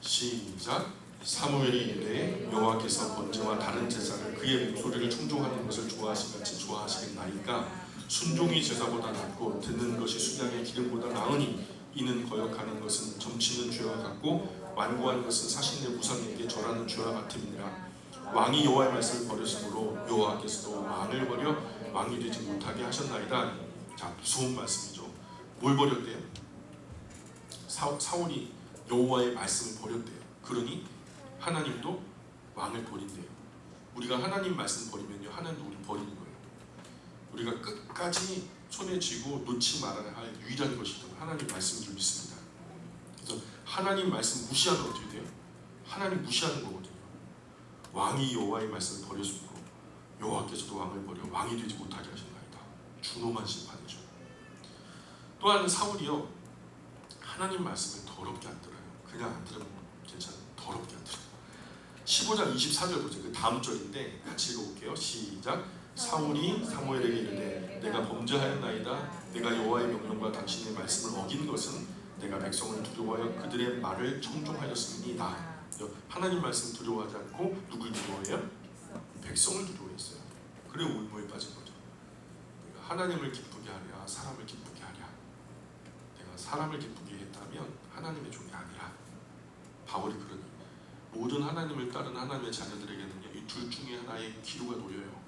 시작. 사무엘이 이르되 여호와께서 번제와 다른 제사를 그의 목소리를 충종하는 것을 좋아하시같이 좋아하시겠나이까 순종이 제사보다 낫고 듣는 것이 수량의 기름보다 나으니 이는 거역하는 것은 점치는 죄와 같고 완고한 것은 사신의 우상에게 절하는 죄와 같음이니라. 왕이 여호와의 말씀을 버렸으므로 여호와께서도 왕을 버려 왕이 되지 못하게 하셨나이다. 자, 무서운 말씀이죠. 뭘 버렸대요? 사울이 여호와의 말씀을 버렸대요. 그러니 하나님도 왕을 버린대요. 우리가 하나님 말씀 버리면요, 하나님도 우리 버리는 거예요. 우리가 끝까지 손에 쥐고 놓지 말아야 할 유일한 것이 하나님 말씀을 믿습니다. 그래서 하나님 말씀 무시하면 어떻게 돼요? 하나님 무시하는 거거든요. 왕이 여호와의 말씀을 버렸으므로 여호와께서도 왕을 버려 왕이 되지 못하게 하셨나이다. 준엄한 심판이죠. 또한 사울이요, 하나님 말씀을 더럽게 안 들어요. 그냥 안 들으면 괜찮아요. 더럽게 안 들어요. 15장 24절 보세요. 그 다음 절인데 같이 읽어볼게요. 시작. 사울이 사무엘에게 이르되 내가 범죄하였나이다. 내가 여호와의 명령과 당신의 말씀을 어긴 것은 내가 백성을 두려워하여 그들의 말을 청종하였음이니이다. 하나님 말씀 두려워하지 않고 누굴 두려워해요? 백성을 두려워했어요. 그래 올무에 빠진 거죠. 내가 하나님을 기쁘게 하랴 사람을 기쁘게 하랴. 내가 사람을 기쁘게 했다면 하나님의 종이 아니라. 바울이 그러니 모든 하나님을 따르는 하나님의 자녀들에게는요, 이 둘 중에 하나의 기로가 놓여요.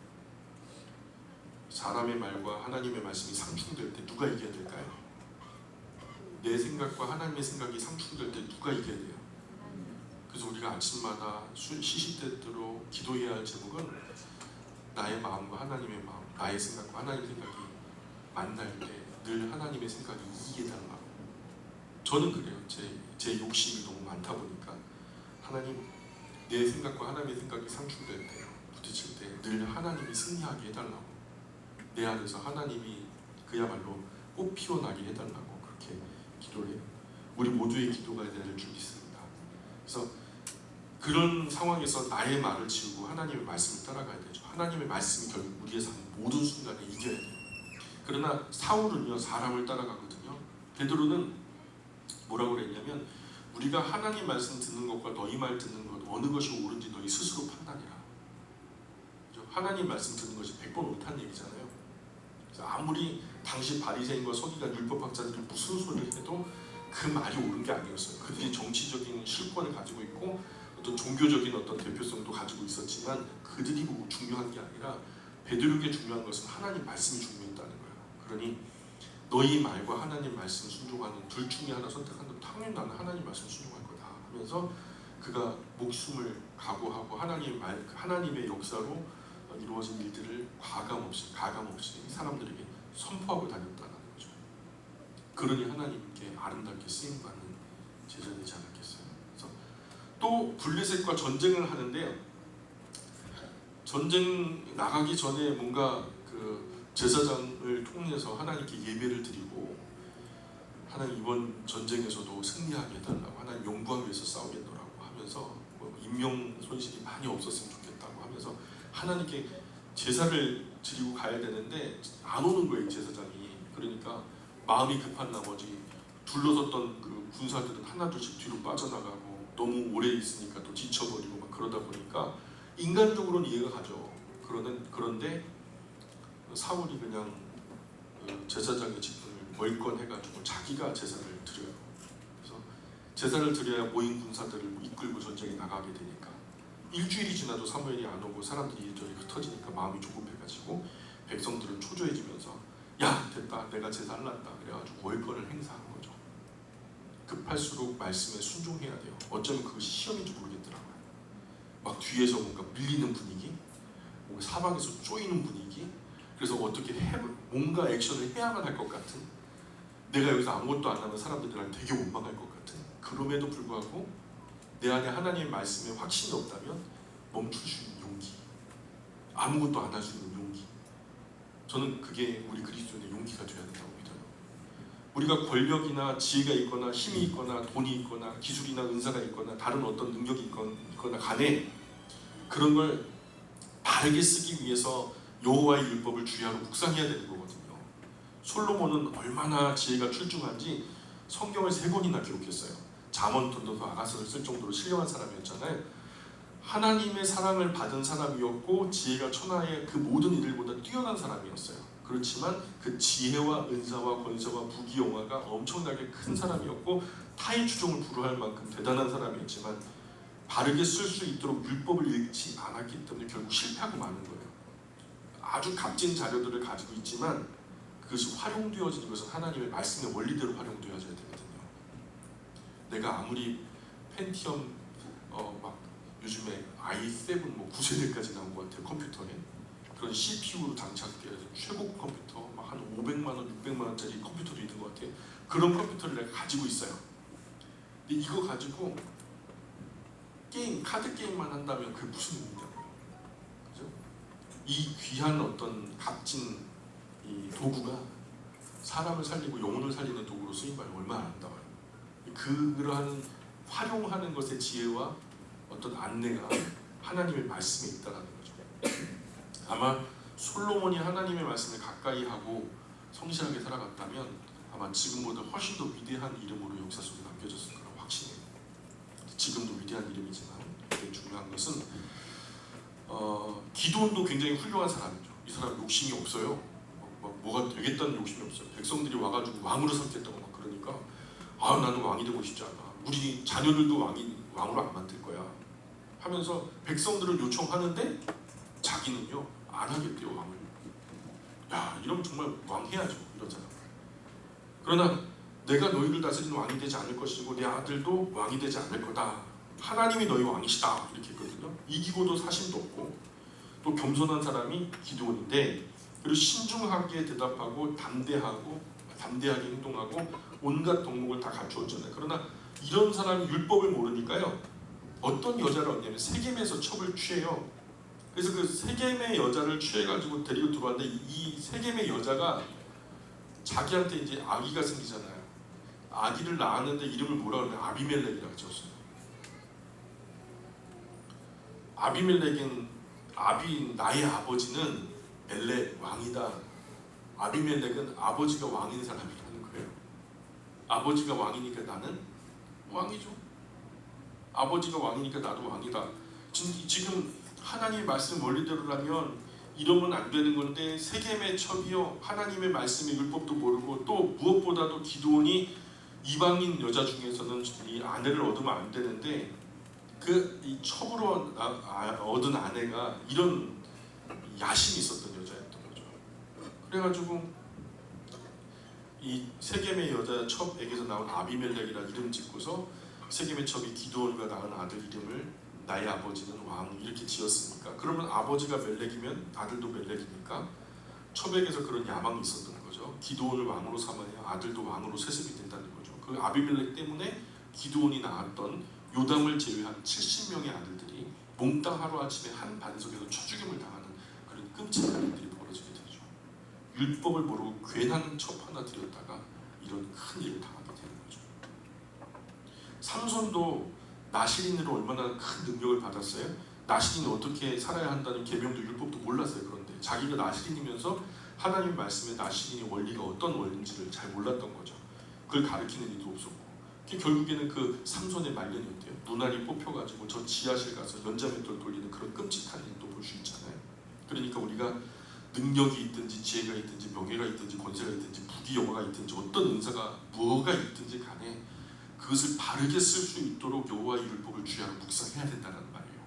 사람의 말과 하나님의 말씀이 상충될 때 누가 이겨야 될까요? 내 생각과 하나님의 생각이 상충될 때 누가 이겨야 돼요? 그래서 우리가 아침마다 시시때때로 기도해야 할 제목은 나의 마음과 하나님의 마음, 나의 생각과 하나님의 생각이 만날 때 늘 하나님의 생각이 이기게 달라고. 저는 그래요. 제 욕심이 너무 많다 보니까 하나님, 내 생각과 하나님의 생각이 상충될 때, 부딪힐 때 늘 하나님이 승리하게 해달라고. 내 안에서 하나님이 그야말로 꽃 피어나게 해달라고 그렇게 기도를 해요. 우리 모두의 기도가 될 줄 믿습니다. 그래서 그런 상황에서 나의 말을 지우고 하나님의 말씀을 따라가야 되죠. 하나님의 말씀이 결국 우리의 삶 모든 순간에 이겨야 돼요. 그러나 사울은요, 사람을 따라가거든요. 베드로는 뭐라고 그랬냐면 우리가 하나님 말씀 듣는 것과 너희 말 듣는 것 어느 것이 옳은지 너희 스스로 판단해라. 하나님 말씀 듣는 것이 100번 옳다는 얘기잖아요. 그래서 아무리 당시 바리새인과 서기관 율법학자들이 무슨 소리를 해도 그 말이 옳은 게 아니었어요. 그들이 정치적인 실권을 가지고 있고 어떤 종교적인 어떤 대표성도 가지고 있었지만 그들이 중요한 게 아니라 베드로에게 중요한 것은 하나님 말씀이 중요했다는 거예요. 그러니 너희 말과 하나님 말씀 순종하는 둘 중에 하나 선택한다면 당연히 나는 하나님 말씀 순종할 거다 하면서 그가 목숨을 각오하고 하나님의 역사로 이루어진 일들을 가감 없이 사람들에게 선포하고 다녔다는 거죠. 그러니 하나님께 아름답게 쓰임 받는 제자 되지 않았겠어요. 그래서 또 블레셋과 전쟁을 하는데요. 전쟁 나가기 전에 뭔가 그 제사장을 통해서 하나님께 예배를 드리고 하나님 이번 전쟁에서도 승리하게 해달라고 하나님 영광을 위해서 싸우겠노라고 하면서 인명 손실이 많이 없었으면 좋겠다고 하면서 하나님께 제사를 드리고 가야 되는데 안 오는 거예요, 제사장이. 그러니까 마음이 급한 나머지 둘러섰던 그 군사들은 하나둘씩 뒤로 빠져나가고 너무 오래 있으니까 또 지쳐버리고 막 그러다 보니까 인간적으로는 이해가 가죠. 그런데 사울이 그냥 제사장의 직분을 멀건해가지고 자기가 제사를 드려요. 그래서 제사를 드려야 모인 군사들을 이끌고 전쟁에 나가게 되니까 일주일이 지나도 사무엘이 안 오고 사람들이 이리저리 흩어지니까 마음이 조급해가지고 백성들은 초조해지면서 야 됐다 내가 제사할란다 그래가지고 월권을 행사한 거죠. 급할수록 말씀에 순종해야 돼요. 어쩌면 그것이 시험인지 모르겠더라고요. 막 뒤에서 뭔가 밀리는 분위기, 뭔가 사방에서 쪼이는 분위기, 그래서 어떻게 뭔가 액션을 해야만 할 것 같은, 내가 여기서 아무것도 안 하면 사람들이 나를 되게 원망할 것 같은, 그럼에도 불구하고 내 안에 하나님의 말씀에 확신이 없다면 멈출 수 있는 용기, 아무것도 안 할 수 있는 용기, 저는 그게 우리 그리스도인의 용기가 되어야 된다고 믿어요. 우리가 권력이나 지혜가 있거나 힘이 있거나 돈이 있거나 기술이나 은사가 있거나 다른 어떤 능력이 있거나 간에 그런 걸 바르게 쓰기 위해서 여호와의 율법을 주야로 묵상해야 되는 거거든요. 솔로몬은 얼마나 지혜가 출중한지 성경을 3권이나 기록했어요. 잠언도 아가서를 쓸 정도로 신령한 사람이었잖아요. 하나님의 사랑을 받은 사람이었고 지혜가 천하의 그 모든 이들보다 뛰어난 사람이었어요. 그렇지만 그 지혜와 은사와 권세와 부귀영화가 엄청나게 큰 사람이었고 타의 추종을 불허할 만큼 대단한 사람이었지만 바르게 쓸 수 있도록 율법을 읽지 않았기 때문에 결국 실패하고 마는 거예요. 아주 값진 자료들을 가지고 있지만 그것이 활용되어지는 것은 하나님의 말씀의 원리대로 활용되어져야 되거든요. 내가 아무리 펜티엄 막 요즘에 i7 뭐 9세대까지 나온 것 같아요. 컴퓨터에 그런 CPU로 장착되어 최고 컴퓨터 막 한 500만원, 600만원짜리 컴퓨터도 있는 것 같아요. 그런 컴퓨터를 내가 가지고 있어요. 근데 이거 가지고 카드 게임만 한다면 그게 무슨 의미냐고요. 그죠? 이 귀한 어떤 값진 이 도구가 사람을 살리고 영혼을 살리는 도구로 쓰임받으면 얼마나 아름다워요. 그러한 활용하는 것의 지혜와 어떤 안내가 하나님의 말씀에 있다는 거죠. 아마 솔로몬이 하나님의 말씀을 가까이 하고 성실하게 살아갔다면 아마 지금보다 훨씬 더 위대한 이름으로 역사 속에 남겨졌을 거라고 확신해요. 지금도 위대한 이름이지만 되게 중요한 것은 기드온도 굉장히 훌륭한 사람이죠. 이 사람 욕심이 없어요. 뭐가 되겠다는 욕심이 없어요. 백성들이 와가지고 왕으로 삼겠다고 막 그러니까 나는 왕이 되고 싶지 않아. 우리 자녀들도 왕으로 안 만들 거야 하면서 백성들을 요청하는데 자기는요 안 하겠대요 왕을. 야 이러면 정말 왕 해야죠 이러잖아. 그러나 내가 너희를 다스리는 왕이 되지 않을 것이고 내 아들도 왕이 되지 않을 거다. 하나님이 너희 왕이시다 이렇게 했거든요. 이기고도 사심도 없고 또 겸손한 사람이 기드온인데 그리고 신중하게 대답하고 담대하게 행동하고 온갖 덕목을 다 갖추었잖아요. 그러나 이런 사람이 율법을 모르니까요 어떤 여자를 얻냐면 세겜에서 첩을 취해요. 그래서 그 세겜의 여자를 취해가지고 데리고 들어왔는데 이 세겜의 여자가 자기한테 이제 아기가 생기잖아요. 아기를 낳았는데 이름을 뭐라 그러냐면 아비멜렉이라고 지었어요. 아비멜렉은 나의 아버지는 엘렉 왕이다. 아비멜렉은 아버지가 왕인 사람이라는 거예요. 아버지가 왕이니까 나는 왕이죠. 아버지가 왕이니까 나도 왕이다. 지금 하나님의 말씀 원리대로라면 이러면 안 되는 건데 세겜의 첩이요 하나님의 말씀의 율법도 모르고 또 무엇보다도 기드온이 이방인 여자 중에서는 이 아내를 얻으면 안 되는데 이 첩으로 얻은 아내가 이런 야심이 있었던 여자예요. 그래가지고 이 세겜의 여자 첩에게서 나온 아비멜렉이라 이름 짓고서 세겜의 첩이 기드온과 낳은 아들 이름을 나의 아버지는 왕 이렇게 지었으니까, 그러면 아버지가 멜렉이면 아들도 멜렉이니까 첩에게서 그런 야망이 있었던 거죠. 기드온을 왕으로 삼아야 아들도 왕으로 세습이 된다는 거죠. 그 아비멜렉 때문에 기드온이 낳았던 요담을 제외한 70명의 아들들이 몽땅 하루아침에 한 반석에서 쳐죽임을 당하는 그런 끔찍한 일들이 벌어지게 되죠. 율법을 모르고 괜한 첩 하나 들였다가 이런 큰 일을 당하게 되는 거죠. 삼손도 나시린으로 얼마나 큰 능력을 받았어요. 나시린이 어떻게 살아야 한다는 계명도 율법도 몰랐어요. 그런데 자기가 나시린이면서 하나님 말씀에 나시린의 원리가 어떤 원리인지를 잘 몰랐던 거죠. 그걸 가르치는 일도 없었고, 결국에는 그 삼손의 말년이었대요. 눈알이 뽑혀가지고 저 지하실 가서 연자맷돌 돌리는 그런 끔찍한 일도 볼 수 있잖아요. 그러니까 우리가 능력이 있든지 지혜가 있든지 명예가 있든지 권세가 있든지 부귀 영화가 있든지 어떤 은사가 무엇가 있든지 간에 그것을 바르게 쓸 수 있도록 여호와의 율법을 주야로 묵상해야 된다는 말이에요.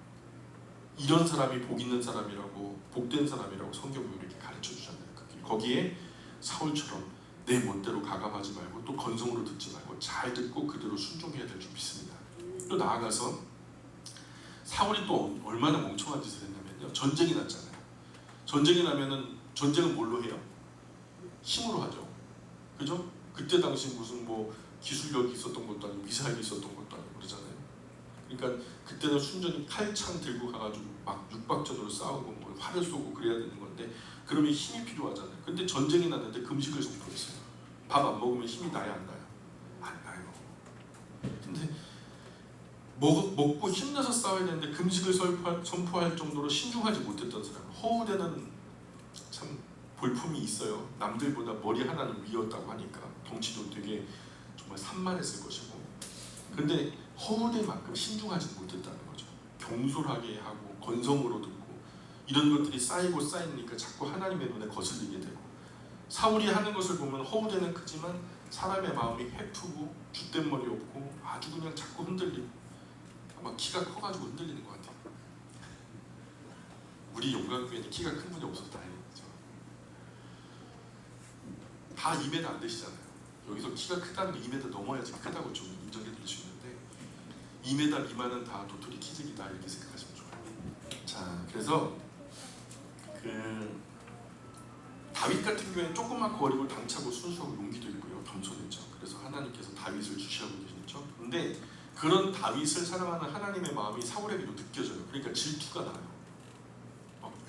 이런 사람이 복 있는 사람이라고, 복된 사람이라고 성경이 이렇게 가르쳐 주잖아요. 거기에 사울처럼 내 멋대로 가감하지 말고 또 건성으로 듣지 말고 잘 듣고 그대로 순종해야 될 줄 믿습니다. 또 나아가서 사울이 또 얼마나 멍청한 짓을 했냐면요, 전쟁이 났잖아요. 전쟁이 나면은 전쟁은 뭘로 해요? 힘으로 하죠. 그죠? 그때 당시 무슨 뭐 기술력이 있었던 것도 아니고 미사일이 있었던 것도 아니고 그러잖아요. 그러니까 그때는 순전히 칼창 들고 가가지고 막 육박전으로 싸우고 뭐 활을 쏘고 그래야 되는 건데, 그러면 힘이 필요하잖아요. 근데 전쟁이 났는데 금식을 선포했어요. 밥 안 먹으면 힘이 나야 안 나요? 안 나요. 근데 먹고 힘내서 싸워야 되는데 금식을 선포할 정도로 신중하지 못했던 사람. 허우대는 참 볼품이 있어요. 남들보다 머리 하나는 위였다고 하니까 덩치도 되게 정말 산만했을 것이고, 근데 허우대만큼 신중하지 못했다는 거죠. 경솔하게 하고 건성으로 듣고 이런 것들이 쌓이고 쌓이니까 자꾸 하나님의 눈에 거슬리게 되고, 사울이 하는 것을 보면 허우대는 크지만 사람의 마음이 해프고 줏대 머리 없고 아주 그냥 자꾸 흔들리고, 아마 키가 커가지고 흔들리는 것 같아요. 우리 용강교회는 키가 큰 분이 없어서 다행이죠. 다 2m 안 되시잖아요. 여기서 키가 크다는 게 2m 넘어야지 크다고 좀 인정해 드릴 수 있는데 2m 미만은 다 도토리 키재기다 이렇게 생각하시면 좋아요. 자, 그래서 다윗 같은 경우에는 조그맣고 어리고 당차고 순수하고 용기도 있고요, 겸손했죠. 그래서 하나님께서 다윗을 주시하고 계시죠. 근데 그런 다윗을 사랑하는 하나님의 마음이 사울에게도 느껴져요. 그러니까 질투가 나요.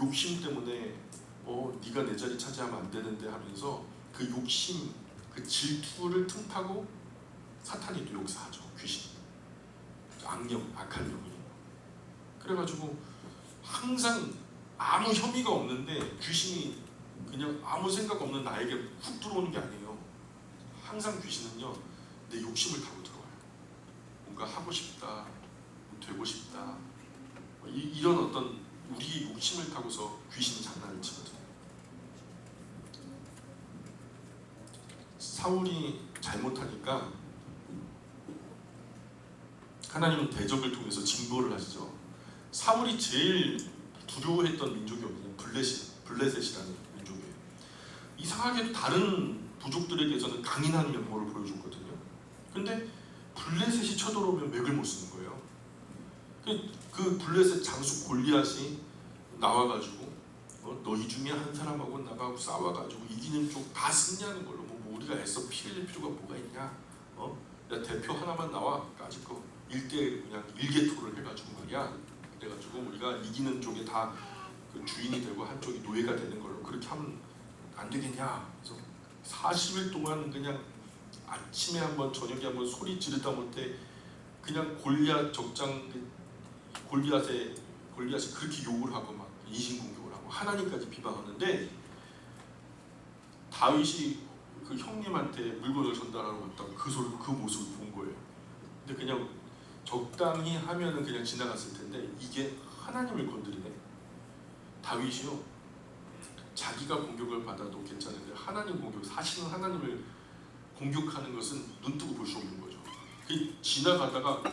욕심 때문에 네가 내 자리 차지하면 안 되는데 하면서 그 욕심, 그 질투를 틈타고 사탄이 또 역사하죠. 귀신, 악령, 악한 영이. 그래가지고 항상 아무 혐의가 없는데 귀신이 그냥 아무 생각 없는 나에게 훅 들어오는 게 아니에요. 항상 귀신은요, 내 욕심을 타고 들어와요. 뭔가 하고 싶다, 되고 싶다, 이런 어떤 우리의 욕심을 타고서 귀신이 장난을 치거든요. 사울이 잘못하니까 하나님은 대적을 통해서 징벌을 하시죠. 사울이 제일 두려워했던 민족이 어디냐? 블레셋이라는 민족이에요. 이상하게도 다른 부족들에게서는 강인한 면모를 보여줬거든요. 근데 블레셋이 쳐들어오면 맥을 못 쓰는 거예요. 그 블레셋 장수 골리앗이 나와가지고 너희 중에 한 사람하고 나하고 싸워가지고 이기는 쪽 다 승리하는 걸로 뭐 우리가 애써 피 흘릴 필요가 뭐가 있냐? 야, 대표 하나만 나와 까짓 거 1대 그냥 일개토를 해가지고 말이야. 그래가지고 우리가 이기는 쪽에 다 그 주인이 되고 한쪽이 노예가 되는 걸로 그렇게 하면 안 되겠냐? 그래서 40일 동안 그냥 아침에 한번 저녁에 한번 소리 지르다 못해 그냥 골리앗 적장 골리앗이 그렇게 욕을 하고 막 인신공격을 하고 하나님까지 비방하는데, 다윗이 그 형님한테 물건을 전달하러 왔다고 그 모습을 본 거예요. 근데 그냥 적당히 하면은 그냥 지나갔을 텐데 이게 하나님을 건드리네. 다윗이요, 자기가 공격을 받아도 괜찮은데 하나님 공격, 사실은 하나님을 공격하는 것은 눈 뜨고 볼 수 없는 거죠. 지나가다가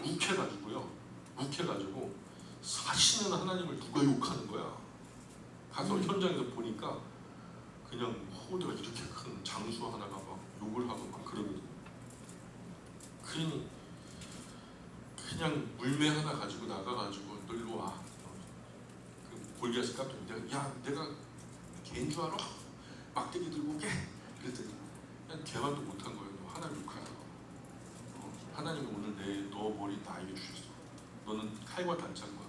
묵혀가지고 사시는 하나님을 누가 욕하는 거야. 가서 현장에서 보니까 그냥 호드가 이렇게 큰 장수 하나가 막 욕을 하고 막 그러거든요. 그냥 물매 하나 가지고 나가가지고 너 일로 와. 그 골리앗이 깜짝 놀래. 야 내가 개인 줄 알아? 막대기 들고 오게? 그랬더니 그냥 대화도 못한 거예요. 너 하나님 욕하라고. 하나님이 오늘 너 머리 나에게 주셨어. 너는 칼과 단창과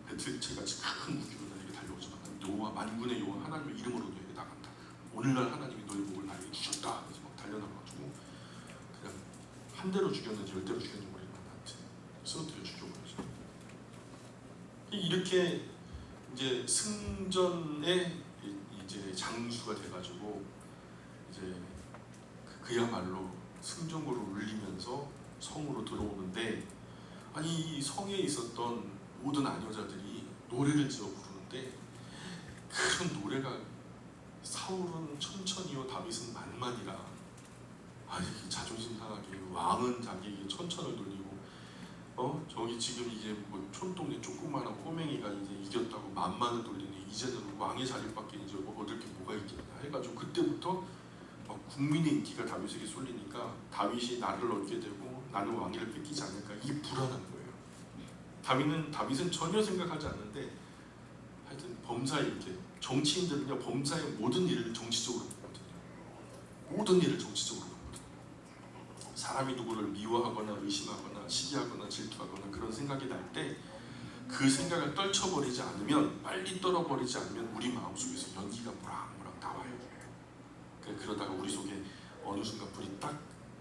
배틀체같이 큰 무기로 나에게 달려오지만 여호와 만군의 여호와 하나님의 이름으로 너에게 나간다. 오늘날 하나님이 너의 목을 나에게 주셨다. 그래서 막 달려나가지고 그냥 한 대로 죽였는지 10대로 죽였는지 모르겠는데 나한테 쓰러뜨려 죽여버렸어. 이렇게 이제 승전의 이제 장수가 돼가지고 이제 그야말로 승전고를 울리면서 성으로 들어오는데, 아니 이 성에 있었던 모든 아녀자들이 노래를 지어 부르는데 그런 노래가 사울은 천천히요 다윗은 만만이라, 아니 자존심 상하게 왕은 자기에게 천천을 돌리고 저기 지금 이제 뭐 촌동네 조그마한 꼬맹이가 이제 이겼다고 만만을 돌리니 이제는 왕의 자리밖에 이제 얻을 게 뭐가 있겠냐 해가지고 그때부터 국민의 인기가 다윗에게 쏠리니까 다윗이 나를 얻게 되고 나는 왕위를 뺏기지 않을까, 이게 불안한 거예요. 다윗은 전혀 생각하지 않는데 하여튼 범사에 이렇게 정치인들은요 범사의 모든 일을 정치적으로 보거든요. 모든 일을 정치적으로 보거든요. 사람이 누구를 미워하거나 의심하거나 시기하거나 질투하거나 그런 생각이 날 때 그 생각을 떨쳐버리지 않으면, 빨리 떨어버리지 않으면 우리 마음속에서 연기가 모락모락 나와요. 그러다가 우리 속에 어느 순간 불이 딱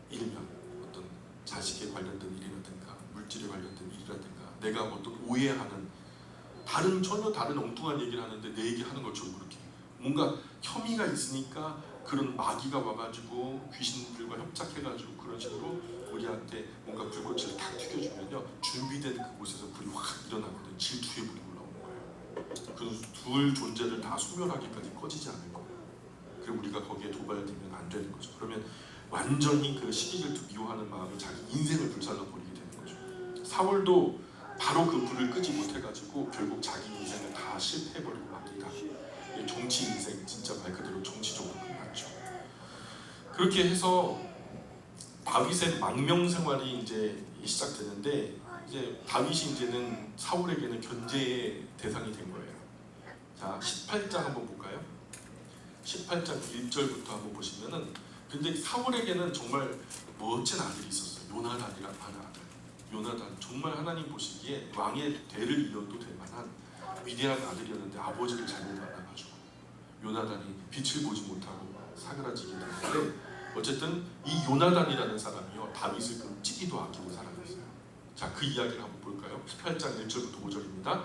일면 어떤 자식에 관련된 일이라든가 물질에 관련된 일이라든가 내가 어떤 오해하는 전혀 다른 엉뚱한 얘기를 하는데 내 얘기 하는 것처럼 그렇게 뭔가 혐의가 있으니까 그런 마귀가 와가지고 귀신들과 협작해가지고 그런 식으로 우리한테 뭔가 불꽃을 탁 튀겨주면요 준비된 그곳에서 불이 확 일어나거든요. 질투의 불이 올라오는 거예요. 그 둘 존재를 다 소멸하기까지 꺼지지 않을 거예요. 그리고 우리가 거기에 도발되면 안 되는 거죠. 그러면 완전히 그 시기질투 미워하는 마음이 자기 인생을 불살라 버리게 되는 거죠. 사울도 바로 그 불을 끄지 못해가지고 결국 자기 인생을 다 실패해버리고 맙니다. 정치 인생 진짜 말 그대로 정치적으로 끝났죠. 그렇게 해서 다윗의 망명 생활이 이제 시작되는데, 이제 다윗이 이제는 사울에게는 견제의 대상이 된 거예요. 자, 18장 한번 볼까요? 18장 1절부터 한번 보시면은, 근데 사울에게는 정말 멋진 아들이 있었어요. 요나단이라는 아들. 요나단 정말 하나님 보시기에 왕의 대를 이어도 될 만한 위대한 아들이었는데 아버지를 잘못 만나가지고 요나단이 빛을 보지 못하고 사그라지게 되는데, 어쨌든 이 요나단이라는 사람이요 다윗을 끔찍이도 아끼고 살아갔어요. 자, 그 이야기를 한번 볼까요? 18장 1절부터 5절입니다.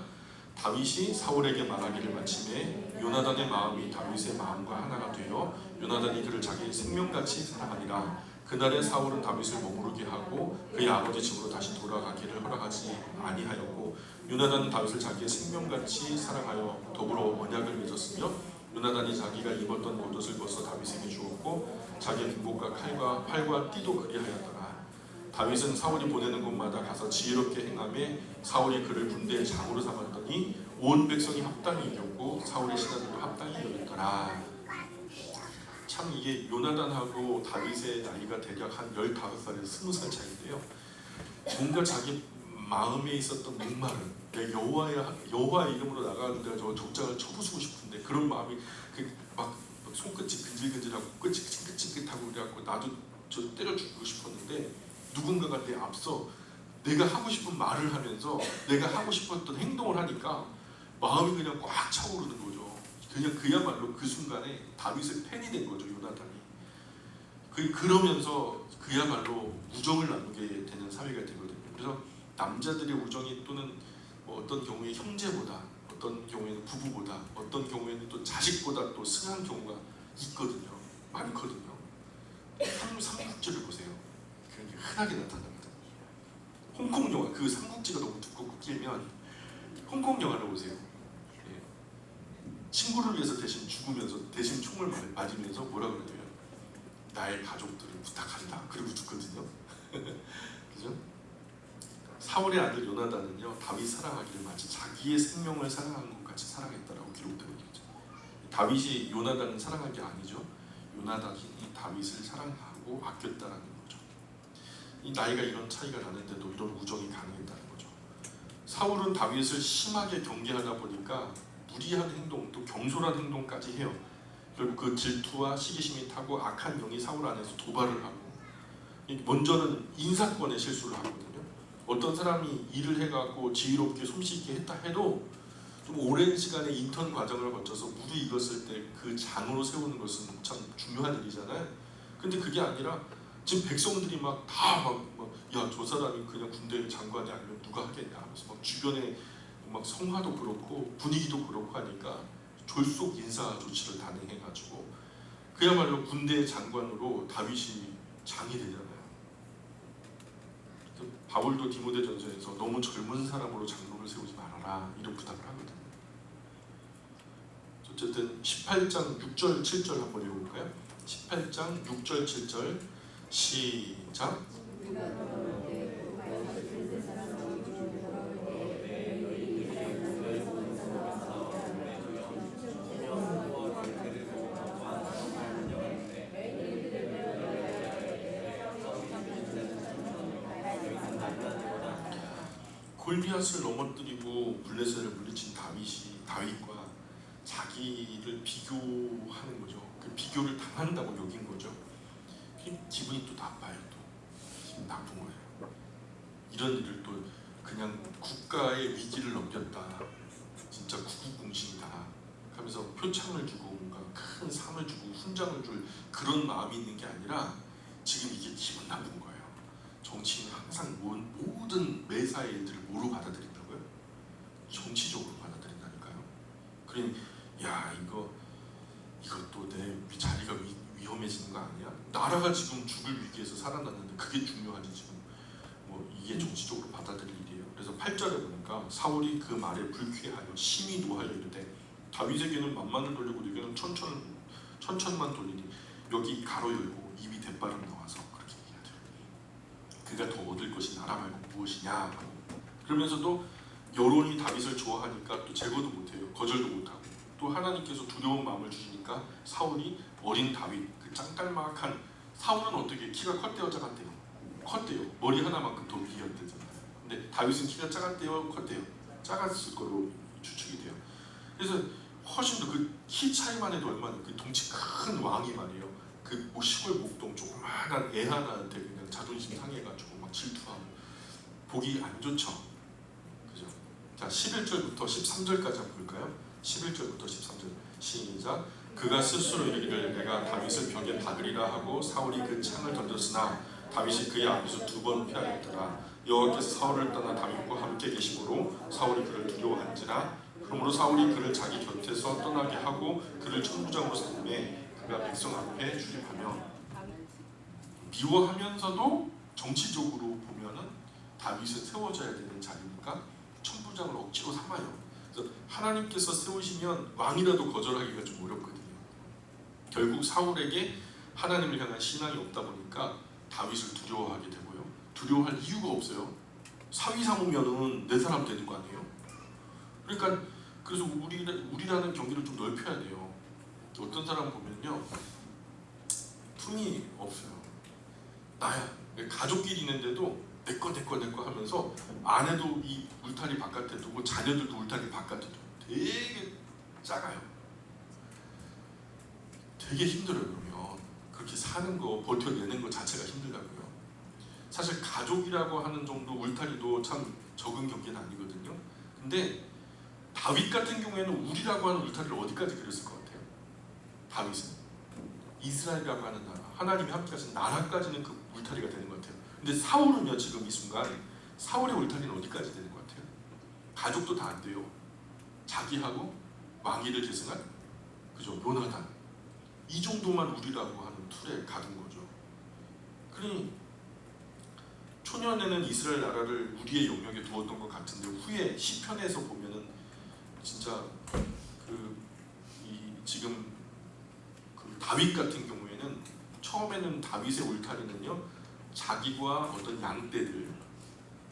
다윗이 사울에게 말하기를 마침에 요나단의 마음이 다윗의 마음과 하나가 되어 요나단이 그를 자기의 생명같이 사랑하니라. 그날에 사울은 다윗을 머무르게 하고 그의 아버지 집으로 다시 돌아가기를 허락하지 아니하였고, 요나단은 다윗을 자기의 생명같이 사랑하여 더불어 언약을 맺었으며, 요나단이 자기가 입었던 겉옷을 벗어 다윗에게 주었고 자기의 군복과 칼과 활과 띠도 그리하였더라. 다윗은 사울이 보내는 곳마다 가서 지혜롭게 행하며 사울이 그를 군대의 장으로 삼았더니 온 백성이 합당히 이겼고 사울의 신하들도 합당히 여겼더라. 참 이게 요나단하고 다윗의 나이가 대략 한 15살에서 20살 차이인데요, 뭔가 자기 마음에 있었던 목마름, 여호와의 이름으로 나가는 데가 저 적장을 쳐부수고 싶은데 그런 마음이 막 손끝이 근질근질하고 끝이 찡긋찡긋하고 그래갖고 나도 저 때려 죽이고 싶었는데 누군가가 내 앞서 내가 하고 싶은 말을 하면서 내가 하고 싶었던 행동을 하니까 마음이 그냥 꽉 차오르는 거죠. 그냥 그야말로 그 순간에 다윗의 팬이 된 거죠, 요나단이. 그러면서 그야말로 우정을 나누게 되는 사회가 되거든요. 그래서 남자들의 우정이 또는 어떤 경우에 형제보다, 어떤 경우에는 부부보다, 어떤 경우에는 또 자식보다 또 승한 경우가 있거든요. 많거든요. 삼국지를 보세요. 그런 게 흔하게 나타납니다. 홍콩 영화, 그 삼국지가 너무 두껍고 길면 홍콩 영화를 보세요. 예. 친구를 위해서 대신 죽으면서 대신 총을 맞으면서 뭐라 그러냐면 나의 가족들을 부탁한다. 그리고 죽거든요. 그죠? 사울의 아들 요나단은요 다윗 사랑하기를 마치 자기의 생명을 사랑하는 것 같이 사랑했다라고 기록되고 있죠. 다윗이 요나단을 사랑한 게 아니죠. 요나단이 다윗을 사랑하고 아꼈다라는 거죠. 이 나이가 이런 차이가 나는데도 이런 우정이 가능했다는 거죠. 사울은 다윗을 심하게 경계하다 보니까 무리한 행동, 또 경솔한 행동까지 해요. 결국 그 질투와 시기심이 타고 악한 영이 사울 안에서 도발을 하고, 먼저는 인사권의 실수를 하거든요. 어떤 사람이 일을 해갖고 지혜롭게 솜씨있게 했다 해도 좀 오랜 시간의 인턴 과정을 거쳐서 무리 익었을 때 그 장으로 세우는 것은 참 중요한 일이잖아요. 근데 그게 아니라 지금 백성들이 막 야, 저 사람이 그냥 군대 장관이 아니면 누가 하겠냐 하면서 막 주변에 막 성화도 그렇고 분위기도 그렇고 하니까 졸속 인사 조치를 단행해가지고 그야말로 군대 장관으로 다윗이 장이 되잖아요. 바울도 디모데전서에서 너무 젊은 사람으로 장로를 세우지 말아라 이런 부탁을 하거든요. 어쨌든 18장 6절 7절 한번 읽어볼까요? 18장 6절 7절 시작. 골리앗을 넘어뜨리고 블레셋을 물리친 다윗과 자기를 비교하는 거죠. 그 비교를 당한다고 여긴 거죠. 기분이 또 나빠요. 또 기분 나쁜 거예요. 이런 일을 또 그냥 국가의 위기를 넘겼다, 진짜 국국공신이다 하면서 표창을 주고 뭔가 큰 상을 주고 훈장을 줄 그런 마음이 있는 게 아니라 지금 이게 기분 나쁜 거예요. 정치인은 항상 모든 매사의 일들을 뭐로 받아들인다고요? 정치적으로 받아들인다니까요. 그러니 야 이것도 내 자리가 위험해지는 거 아니야? 나라가 지금 죽을 위기에서 살아났는데 그게 중요하지 지금 이게 정치적으로 받아들일 일이에요. 그래서 8절에 보니까 사울이 그 말에 불쾌하여 심히 노하여 이르되 다윗에게는 만만을 돌리고 네게는 천천만 돌리니 여기 가로 열고 입이 대바람 나와서 그렇게 얘기하죠. 그가 더 얻을 것이 나라 말고 무엇이냐 하고, 그러면서도 여론이 다윗을 좋아하니까 또 제거도 못해요. 거절도 못하고, 또 하나님께서 두려운 마음을 주시니까 사울이 어린 다윗, 그 짱깔막한 사울은 어떻게 키가 컸대요 작았대요? 컸대요. 머리 하나만큼 더 위였대잖아요. 근데 다윗은 키가 작았대요 컸대요? 작았을 거로 추측이 돼요. 그래서 훨씬 더 그 키 차이만 해도 얼마나 그 덩치 큰 왕이 말이에요. 그 시골 목동 조그만한 애 하나한테 그냥 자존심 상해가지고 막 질투하고 보기 안 좋죠. 그죠? 자 11절부터 13절까지 한번 볼까요? 11절부터 13절 시작. 그가 스스로 이르기를 내가 다윗을 벽에 박으리라 하고 사울이 그 창을 던졌으나 다윗이 그의 앞에서 2번 피하였더라. 여호와께서 사울을 떠나 다윗과 함께 계심으로 사울이 그를 두려워한지라. 그러므로 사울이 그를 자기 곁에서 떠나게 하고 그를 천부장으로 삼매 그가 백성 앞에 출입하며, 미워하면서도 정치적으로 보면은 다윗은 세워져야 되는 자리니까 천부장을 억지로 삼아요. 그래서 하나님께서 세우시면 왕이라도 거절하기가 좀 어렵거든요. 결국 사울에게 하나님을 향한 신앙이 없다 보니까 다윗을 두려워하게 되고요. 두려워할 이유가 없어요. 사위 삼으면은 내 사람 되는 거 아니에요? 그러니까 그래서 우리라는 경계를 좀 넓혀야 돼요. 어떤 사람 보면요, 품이 없어요. 나야. 가족끼리 있는데도 내꺼 하면서 아내도 이 울타리 바깥에 두고 자녀들도 울타리 바깥에 두고 되게 작아요. 되게 힘들어요. 그러면 그렇게 사는 거 버텨내는 거 자체가 힘들다고요. 사실 가족이라고 하는 정도 울타리도 참 적은 경계는 아니거든요. 근데 다윗 같은 경우에는 우리라고 하는 울타리를 어디까지 그렸을 것 같아요? 다윗은 이스라엘이라고 하는 나라, 하나님이 함께 하신 나라까지는 그 울타리가 되는 것 같아요. 근데 사울은요, 지금 이 순간 사울의 울타리는 어디까지 되는 것 같아요? 가족도 다 안 돼요. 자기하고 왕위를 계승한 그죠, 요나단, 이 정도만 우리라고 하는 틀에 가둔 거죠. 그러니 초년에는 이스라엘 나라를 우리의 영역에 두었던 것 같은데 후에 시편에서 보면은 진짜 지금 그 다윗 같은 경우에는 처음에는 다윗의 울타리는요, 자기와 어떤 양떼들,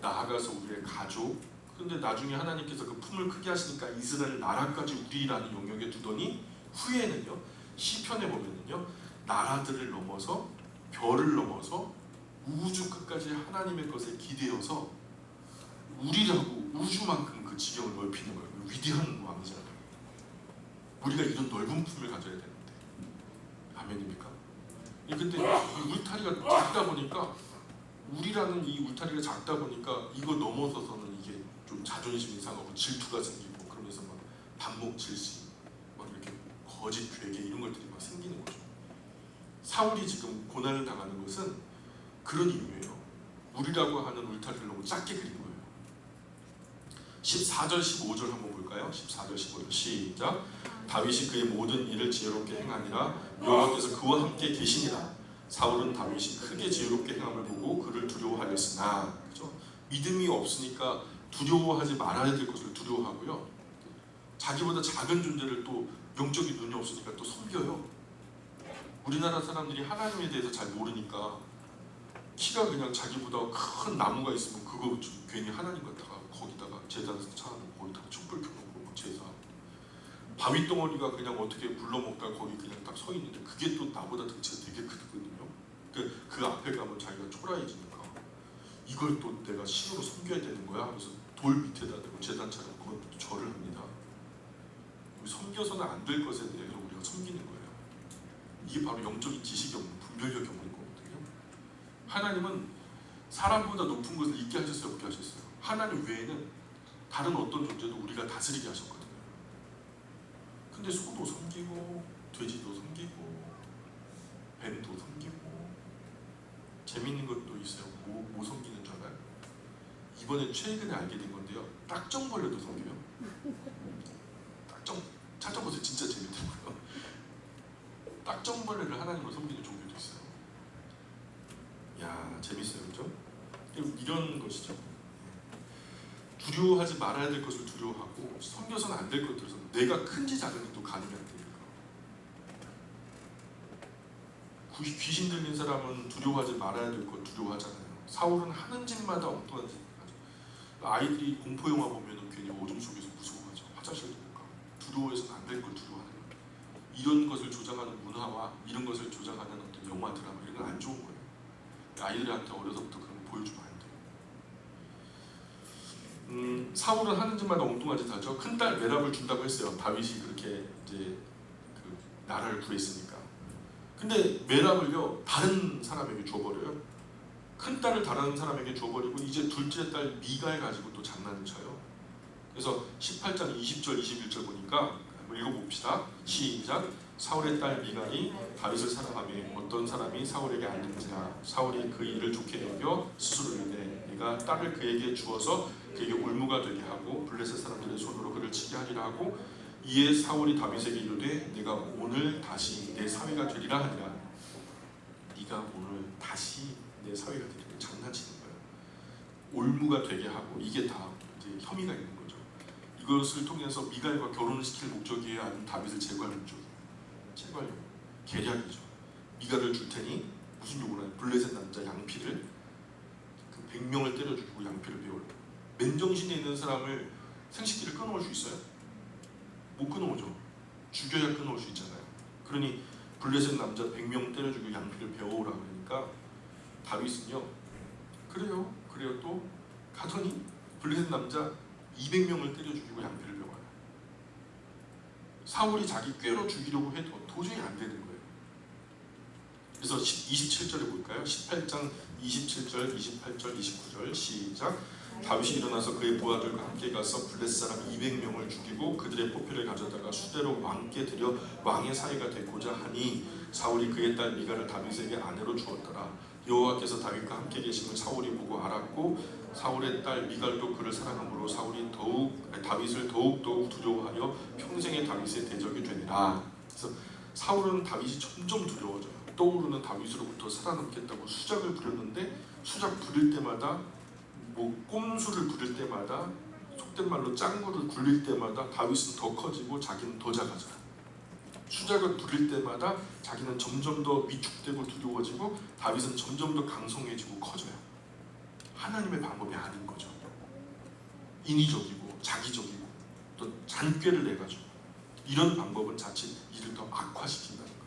나아가서 우리의 가족, 근데 나중에 하나님께서 그 품을 크게 하시니까 이스라엘 나라까지 우리라는 영역에 두더니 후에는요, 시편에 보면은요, 나라들을 넘어서 별을 넘어서 우주 끝까지 하나님의 것에 기대어서 우리라고 우주만큼 그 지경을 넓히는 거예요. 위대한 왕이잖아요. 우리가 이런 넓은 품을 가져야 되는데, 아멘입니까? 근데 이 울타리가 작다 보니까, 우리라는 이 울타리가 작다 보니까 이거 넘어서서는 이게 좀 자존심이 상하고 질투가 생기고, 그러면서 막 반목질시, 막 이렇게 거짓 괴계 이런 것들이 막 생기는 거죠. 사울이 지금 고난을 당하는 것은 그런 이유예요. 우리라고 하는 울타리를 너무 작게 그린 거예요. 14절 15절 한번 볼까요? 14절 15절 시작. 다윗이 그의 모든 일을 지혜롭게 행하니라 여호와께서 그와 함께 계시니라. 사울은 다윗이 크게 지혜롭게 행함을 보고 그를 두려워하였으나, 그렇죠? 믿음이 없으니까 두려워하지 말아야 될 것을 두려워하고요, 자기보다 작은 존재를 또 영적인 눈이 없으니까 또 섬겨요. 우리나라 사람들이 하나님에 대해서 잘 모르니까 키가 그냥 자기보다 큰 나무가 있으면 그거 좀 괜히 하나님 같다가 거기다가 제단에서 차고 거기다가 촛불 켜놓고 제사, 바위덩어리가 그냥 어떻게 굴러먹다가 거기 그냥 딱 서 있는데 그게 또 나보다 덩치가 되게 크거든요. 그 앞에 가면 자기가 초라해지니까 이걸 또 내가 신으로 섬겨야 되는 거야 하면서 돌 밑에다 대고 제단 차리고 그것도 절을 합니다. 섬겨서는 안 될 것에 대해서 우리가 섬기는 거예요. 이게 바로 영적인 지식이 없는 분별력이 없는 거거든요. 하나님은 사람보다 높은 것을 있게 하셨어요, 없게 하셨어요? 하나님 외에는 다른 어떤 존재도 우리가 다스리게 하셨거든요. 근데 소도 섬기고 돼지도 섬기고 뱀도 섬기고, 재밌는 것도 있어요. 뭐 섬기는 줄 알아요? 이번에 최근에 알게 된 건데요, 딱정벌레도 섬겨요. 찾아보세요. 진짜 재밌더라고요. 딱정벌레를 하나님을 섬기는 종교도 있어요. 야, 재밌어요, 그렇죠? 이런 것이죠. 두려워하지 말아야 될 것을 두려워하고 섬겨서는 안 될 것들에서 내가 큰지 작은지도 가늠이 안 되니까. 귀신 들린 사람은 두려워하지 말아야 될 것 두려워하잖아요. 사울은 하는 짓마다 엉뚱한 짓 하죠. 아이들이 공포 영화 보면은 괜히 어둠 속에서 무서워하죠. 화장실 못 가. 두려워해서는 안 될 걸 두려워하는 거예요. 이런 것을 조장하는 문화와 이런 것을 조장하는 어떤 영화, 드라마 이런 건 안 좋은 거예요. 아이들한테 어려서부터 그런 거 보여주면 안 돼요. 사울은 하는 짓마다 엉뚱한 짓 하죠. 큰딸 메랍을 준다고 했어요. 다윗이 그렇게 이제 그 나라를 구했으니까. 근데 메랍을요 다른 사람에게 줘버려요. 큰딸을 다른 사람에게 줘버리고 이제 둘째 딸 미갈 가지고 또 장난을 쳐요. 그래서 18장 20절 21절 보니까 한번 읽어봅시다. 시작. 사울의 딸 미갈이 다윗을 사랑하며 어떤 사람이 사울에게 알린지라. 사울이 그 일을 좋게 여겨 스스로 이르되 네가 딸을 그에게 주어서 그에게 올무가 되게 하고 블레셋 사람들의 손으로 그를 치게 하리라 하고, 이에 사울이 다윗에게 이르되 네가 오늘 다시 내 사위가 되리라 하니라. 네가 오늘 다시 내 사위가 되리라. 장난치는 거예요. 올무가 되게 하고, 이게 다 이제 혐의가 있는 거죠. 이것을 통해서 미갈과 결혼을 시킬 목적이에요, 아니면 다윗을 제거할 목적이에요? 제거하려고. 계략이죠. 미갈을 줄 테니 무슨 요구를 하냐? 블레셋 남자 양피를 그 100명을 때려 죽이고 양피를 배우려고. 맨정신에 있는 사람을 생식기를 끊어올 수 있어요? 못 끊어오죠. 죽여야 끊어올 수 있잖아요. 그러니 블레셋 남자 100명 때려 죽이고 양피를 배워오라 그러니까 다윗은요, 그래요 또 가더니 블레셋 남자 200명을 때려 죽이고 양피를 배워요. 사울이 자기 꾀로 죽이려고 해도 도저히 안 되는 거예요. 그래서 27절에 볼까요? 18장 27절, 28절, 29절 시작. 다윗이 일어나서 그의 부하들과 함께 가서 블레셋 사람 200명을 죽이고 그들의 포표를 가져다가 수대로 왕께 드려 왕의 사위가 되고자 하니 사울이 그의 딸 미갈을 다윗에게 아내로 주었더라. 여호와께서 다윗과 함께 계심을 사울이 보고 알았고 사울의 딸 미갈도 그를 사랑함으로 다윗을 더욱 두려워하여 평생의 다윗의 대적이 되니라. 그래서 사울은 다윗이 점점 두려워져요. 떠오르는 다윗으로부터 살아남겠다고 수작을 부렸는데, 수작 부릴 때마다 꼼수를 부릴 때마다, 속된 말로 짱구를 굴릴 때마다 다윗은 더 커지고 자기는 더 작아져요. 수작을 부릴 때마다 자기는 점점 더 위축되고 두려워지고 다윗은 점점 더 강성해지고 커져요. 하나님의 방법이 아닌 거죠. 인위적이고 자기적이고 또 잔꾀를 내가지고. 이런 방법은 자칫 일을 더 악화시킨다는 거예요.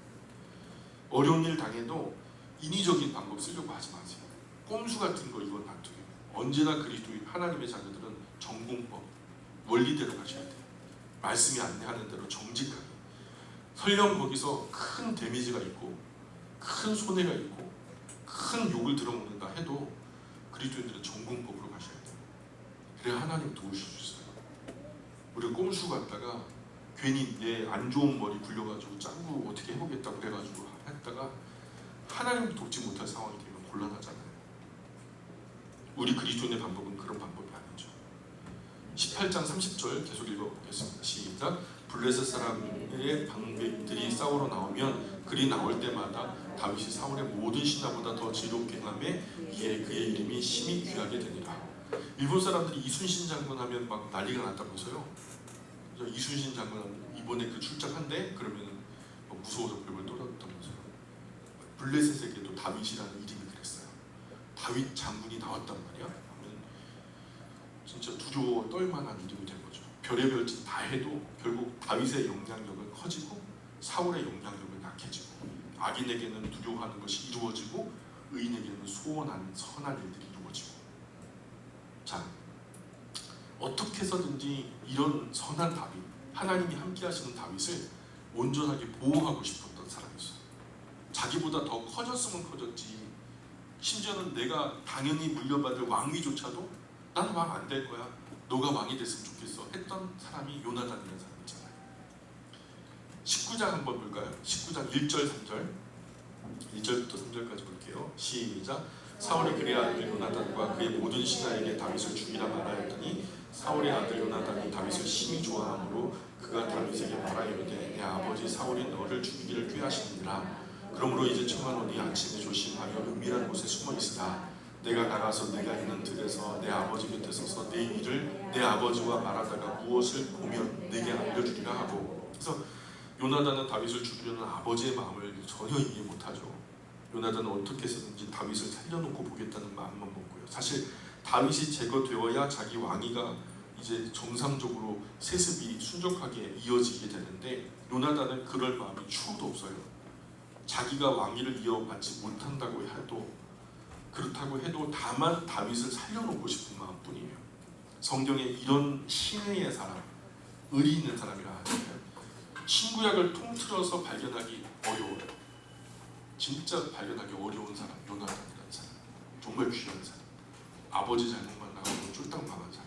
어려운 일 당해도 인위적인 방법 쓰려고 하지 마세요. 꼼수 같은 거 이건 놔두세요. 언제나 그리스도인 하나님의 자녀들은 정공법, 원리대로 가셔야 돼요. 말씀이 안내하는 대로 정직하게. 설령 거기서 큰 데미지가 있고 큰 손해가 있고 큰 욕을 들어먹는다 해도 그리스도인들은 정공법으로 가셔야 돼요. 그래야 하나님 도우실 수 있어요. 우리가 꼼수 갖다가 괜히 내 안 좋은 머리 굴려가지고 짱구 어떻게 해보겠다고 그래가지고 했다가 하나님도 돕지 못할 상황이 되면 곤란하잖아요. 우리 그리스도인의 방법은 그런 방법이 아니죠. 18장 30절 계속 읽어보겠습니다. 시작. 블레셋 사람의 방백들이 싸우러 나오면 그리 나올 때마다 다윗이 사울의 모든 신하보다 더 지롭게 행하매 이에 그의 이름이 심히 귀하게 되니라. 일본 사람들이 이순신 장군 하면 막 난리가 났다면서요. 이순신 장군 이번에 그 출장한대 그러면 무서워서 벌벌 떨었다면서요. 블레셋에게도 다윗이라는 이름이 그랬어요. 다윗 장군이 나왔단 말이야. 하면 진짜 두려워 떨만한 이름이 된 거죠. 별의별 짓 다 해도 결국 다윗의 영향력은 커지고 사울의 영향력은 약해지고 악인에게는 두려워하는 것이 이루어지고 의인에게는 소원한 선한 일들이 이루어지고. 자, 어떻게 해서든지 이런 선한 다윗, 하나님이 함께 하시는 다윗을 온전하게 보호하고 싶었던 사람이었어요. 자기보다 더 커졌으면 커졌지, 심지어는 내가 당연히 물려받을 왕위조차도 난 왕 안 될 거야, 너가 왕이 됐으면 좋겠어 했던 사람이 요나단이라는 사람 있잖아요. 19장 한번 볼까요? 19장 1절 3절 1절부터 3절까지 볼게요. 시작. 사울이 그의 아들 요나단과 그의 모든 신하에게 다윗을 죽이라 말하였더니 사울의 아들 요나단이 다윗을 심히 좋아하므로 그가 다윗에게 말하이르되 내 아버지 사울이 너를 죽이기를 꾀하시느니라. 그러므로 이제 청하노니 아침에 조심하여 은밀한 곳에 숨어 있으라. 내가 나가서 네가 있는 들에서 내 아버지 곁에 서서 내 일을 내 아버지와 말하다가 무엇을 보면 내게 알려주리라 하고. 그래서 요나단은 다윗을 죽이려는 아버지의 마음을 전혀 이해 못하죠. 요나단은 어떻게 해서든지 다윗을 살려놓고 보겠다는 마음만 먹고요. 사실 다윗이 제거되어야 자기 왕위가 이제 정상적으로 세습이 순적하게 이어지게 되는데 요나단은 그럴 마음이 추호도 없어요. 자기가 왕위를 이어받지 못한다고 해도, 그렇다고 해도 다만 다윗을 살려놓고 싶은 마음뿐이에요. 성경에 이런 신의 사람, 의리 있는 사람이라 하잖아요. 신구약을 통틀어서 발견하기 어려워요. 진짜 발견하기 어려운 사람, 요나단이라는 사람. 정말 귀한 사람. 아버지 잘못만 나오고 쫄딱 망한 사람.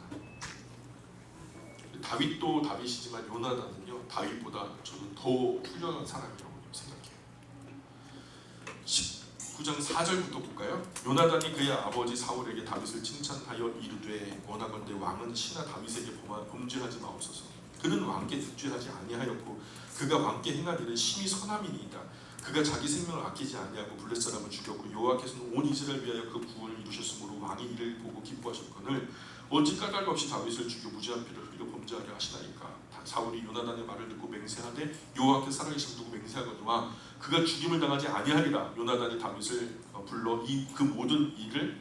다윗도 다윗이지만 요나단은요, 다윗보다 저는 더 훌륭한 사람이라고 생각해요. 19장 4절부터 볼까요? 요나단이 그의 아버지 사울에게 다윗을 칭찬하여 이르되 원하건대 왕은 신하 다윗에게 범죄하지 마옵소서. 그는 왕께 득죄하지 아니하였고 그가 왕께 행한 일은 심히 선함이니이다. 그가 자기 생명을 아끼지 아니하고 블레셋 사람을 죽였고 여호와께서는 온 이스라엘 위하여 그 구원을 이루셨으므로 왕이 이를 보고 기뻐하셨거늘 어찌 까닭 없이 다윗을 죽여 무지한 피를 흘려 범죄하려 하시나이까. 사울이 요나단의 말을 듣고 맹세하되 여호와께 살아계심 두고 맹세하거니와 그가 죽임을 당하지 아니하리라. 요나단이 다윗을 불러 그 모든 일을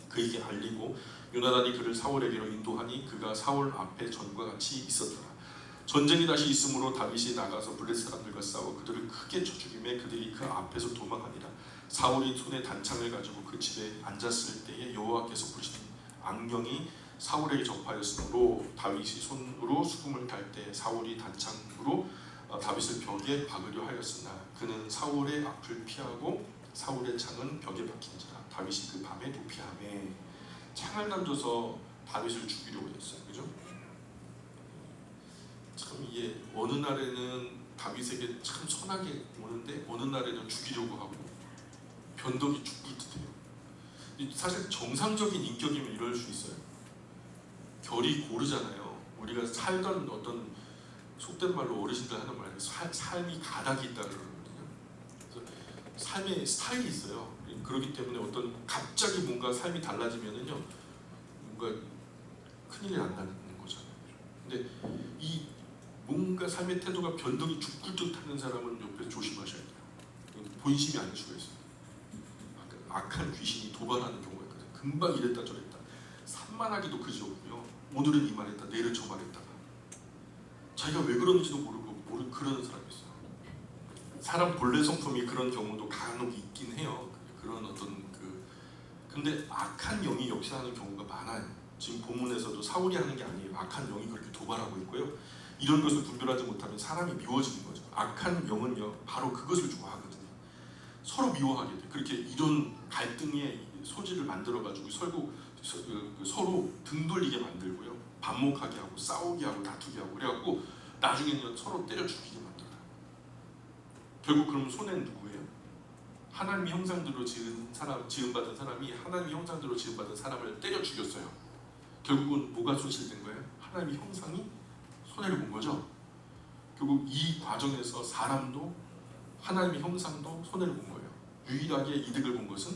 그에게 알리고 요나단이 그를 사울에게로 인도하니 그가 사울 앞에 전과 같이 있었더라. 전쟁이 다시 있으므로 다윗이 나가서 블레셋 사람들과 싸워 그들을 크게 쳐 죽이매 그들이 그 앞에서 도망하니라. 사울이 손에 단창을 가지고 그 집에 앉았을 때에 여호와께서 부르신 악령이 사울에게 접하였으므로 다윗이 손으로 수금을 탈 때 사울이 단창으로 다윗을 벽에 박으려 하였으나 그는 사울의 앞을 피하고 사울의 창은 벽에 박힌지라. 다윗이 그 밤에 도피하매. 창을 던져서 다윗을 죽이려고 했어요. 그죠? 참 이게 어느 날에는 다윗에게 참 선하게 오는데 어느 날에는 죽이려고 하고 변덕이 죽을 듯해요. 사실 정상적인 인격이면 이럴 수 있어요. 결이 고르잖아요. 우리가 살던 어떤 속된 말로 어르신들 하는 말, 삶이 가닥이 있다 그러거든요. 그래서 삶의 스타일이 있어요. 그렇기 때문에 어떤 갑자기 뭔가 삶이 달라지면은요, 뭔가 큰일이 안 나는 거잖아요. 근데 이 뭔가 삶의 태도가 변덕이 죽을 듯 하는 사람은 옆에서 조심하셔야 돼요. 본심이 아닐 수가 있어요. 악한 귀신이 도발하는 경우가 있거든요. 금방 이랬다 저랬다. 산만하기도 그지없고요. 오늘은 이 말했다, 내일은 저 말했다가 자기가 왜 그러는지도 모르고 그런 사람이 있어요. 사람 본래 성품이 그런 경우도 간혹 있긴 해요. 그런 어떤 근데 악한 영이 역사하는 경우가 많아요. 지금 본문에서도 사울이 하는 게 아니에요. 악한 영이 그렇게 도발하고 있고요. 이런 것을 분별하지 못하면 사람이 미워지는 거죠. 악한 영은요, 바로 그것을 좋아하거든요. 서로 미워하게 돼. 그렇게 이런 갈등의 소지를 만들어가지고 서로 등 돌리게 만들고요. 반목하게 하고 싸우게 하고 다투게 하고 그래갖고 나중에는 서로 때려 죽이게 만들어요. 결국 그럼 손해는 누구예요? 하나님의 형상대로 지음받은 사람이 하나님의 형상대로 지음받은 사람을 때려 죽였어요. 결국은 뭐가 손실된 거예요? 하나님의 형상이 손해를 본 거죠. 결국 이 과정에서 사람도 하나님의 형상도 손해를 본 거예요. 유일하게 이득을 본 것은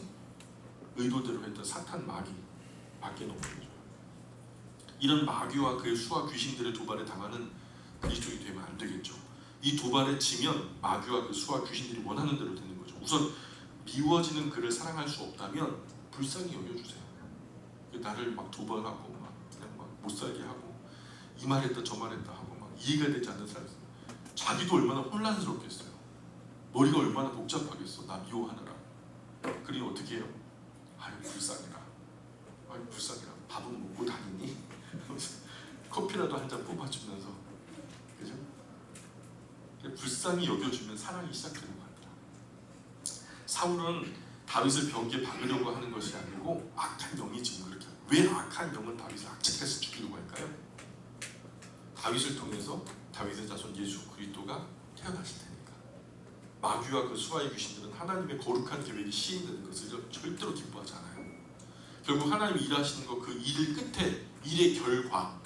의도대로 했던 사탄 마귀밖에 없는 거죠. 이런 마귀와 그의 수와 귀신들의 도발에 당하는 그리스도인이 되면 안 되겠죠. 이 도발에 지면 마귀와 그 수와 귀신들이 원하는 대로 되는 거죠. 우선 미워지는 그를 사랑할 수 없다면 불쌍히 여겨주세요. 나를 막 도발하고 그냥 못살게 하고 이 말했다 저 말했다 하고 막 이해가 되지 않는 사람이 있어요. 자기도 얼마나 혼란스럽겠어요. 머리가 얼마나 복잡하겠어. 나 미워하느라. 그러니 어떻게 해요? 아유 불쌍해라. 아유 불쌍해라. 밥은 먹고 다니니? 커피라도 한 잔 뽑아주면서 그죠? 불쌍히 여겨주면 사랑이 시작되는 것 같아요. 사울은 다윗을 벽에 박으려고 하는 것이 아니고 악한 영이 지금 그렇게 왜 악한 영은 다윗을 악착같이 죽이려고 할까요? 다윗을 통해서 다윗의 자손 예수 그리스도가 태어나실 테니까. 마귀와 그 수하의 귀신들은 하나님의 거룩한 계획이 시행되는 것을 절대로 기뻐하지 않아요. 결국 하나님이 일하시는 것 그 일 끝에 일의 결과